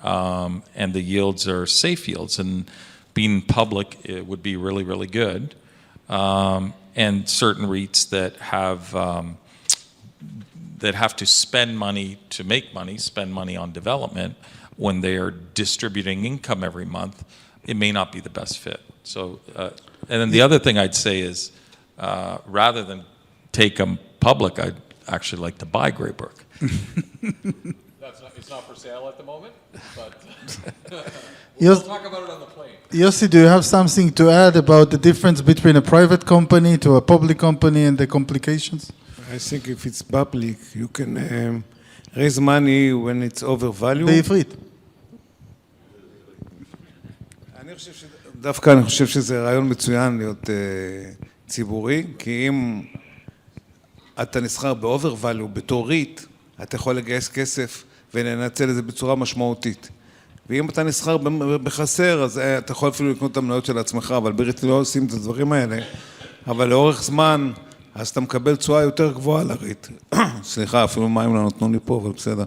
And the yields are safe yields, and being public, it would be really, really good. And certain REITs that have to spend money to make money, spend money on development, when they are distributing income every month, it may not be the best fit. So, and then the other thing I'd say is, rather than take them public, I'd actually like to buy Graybrook. It's not for sale at the moment, but we'll talk about it on the plane. Yossi, do you have something to add about the difference between a private company to a public company and the complications? I think if it's public, you can raise money when it's overvalued. בעברית. דווקא אני חושב שזה רעיון מצוין להיות ציבורי, כי אם אתה נסחר באובר ואליו, בתור ריט, אתה יכול לגייס כסף ולנצל את זה בצורה משמעותית. ואם אתה נסחר בחסר, אז אתה יכול אפילו לקנות את המניות של עצמך, אבל בריט לא עושים את הדברים האלה. אבל לאורך זמן, אז אתה מקבל תשואה יותר גבוהה לריט. סליחה, אפילו מים לא נתנו לי פה, אבל בסדר.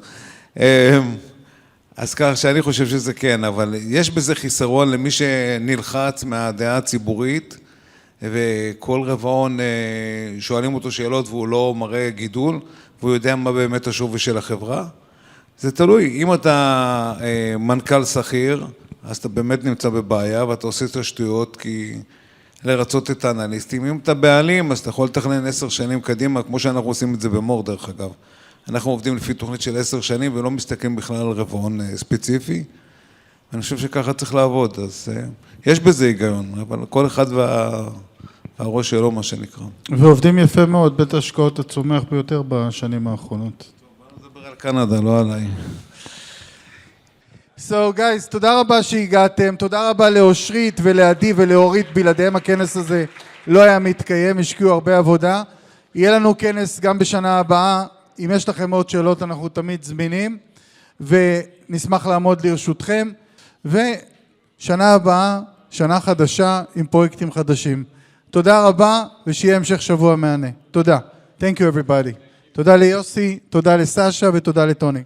אז כך שאני חושב שזה כן, אבל יש בזה חיסרון למי שנלחץ מהדעה הציבורית, וכל רבעון שואלים אותו שאלות והוא לא מראה גידול, והוא יודע מה באמת השווי של החברה. זה תלוי, אם אתה מנכ"ל שכיר, אז אתה באמת נמצא בבעיה, ואתה עושה את השטויות כי לרצות את האנליסטים. אם אתה בעלים, אז אתה יכול לתכנן 10 שנים קדימה, כמו שאנחנו עושים את זה במור, דרך אגב. אנחנו עובדים לפי תוכנית של 10 שנים, ולא מסתכלים בכלל על רבעון ספציפי. אני חושב שככה צריך לעבוד, אז יש בזה היגיון, אבל כל אחד והראש שלו, מה שנקרא. ועובדים יפה מאוד, בית ההשקעות הצומח ביותר בשנים האחרונות. בוא נדבר על קנדה, לא עליי. So guys, תודה רבה שהגעתם, תודה רבה לאושרית ולעדי ולאורית, בלעדיהם הכנס הזה לא היה מתקיים, השקיעו הרבה עבודה. יהיה לנו כנס גם בשנה הבאה, אם יש לכם עוד שאלות אנחנו תמיד זמינים, ונשמח לעמוד לרשותכם, ושנה הבאה, שנה חדשה עם פרויקטים חדשים. תודה רבה, ושיהיה המשך שבוע מהנה. תודה. Thank you everybody. תודה ליוסי, תודה לסשה ותודה לטוני.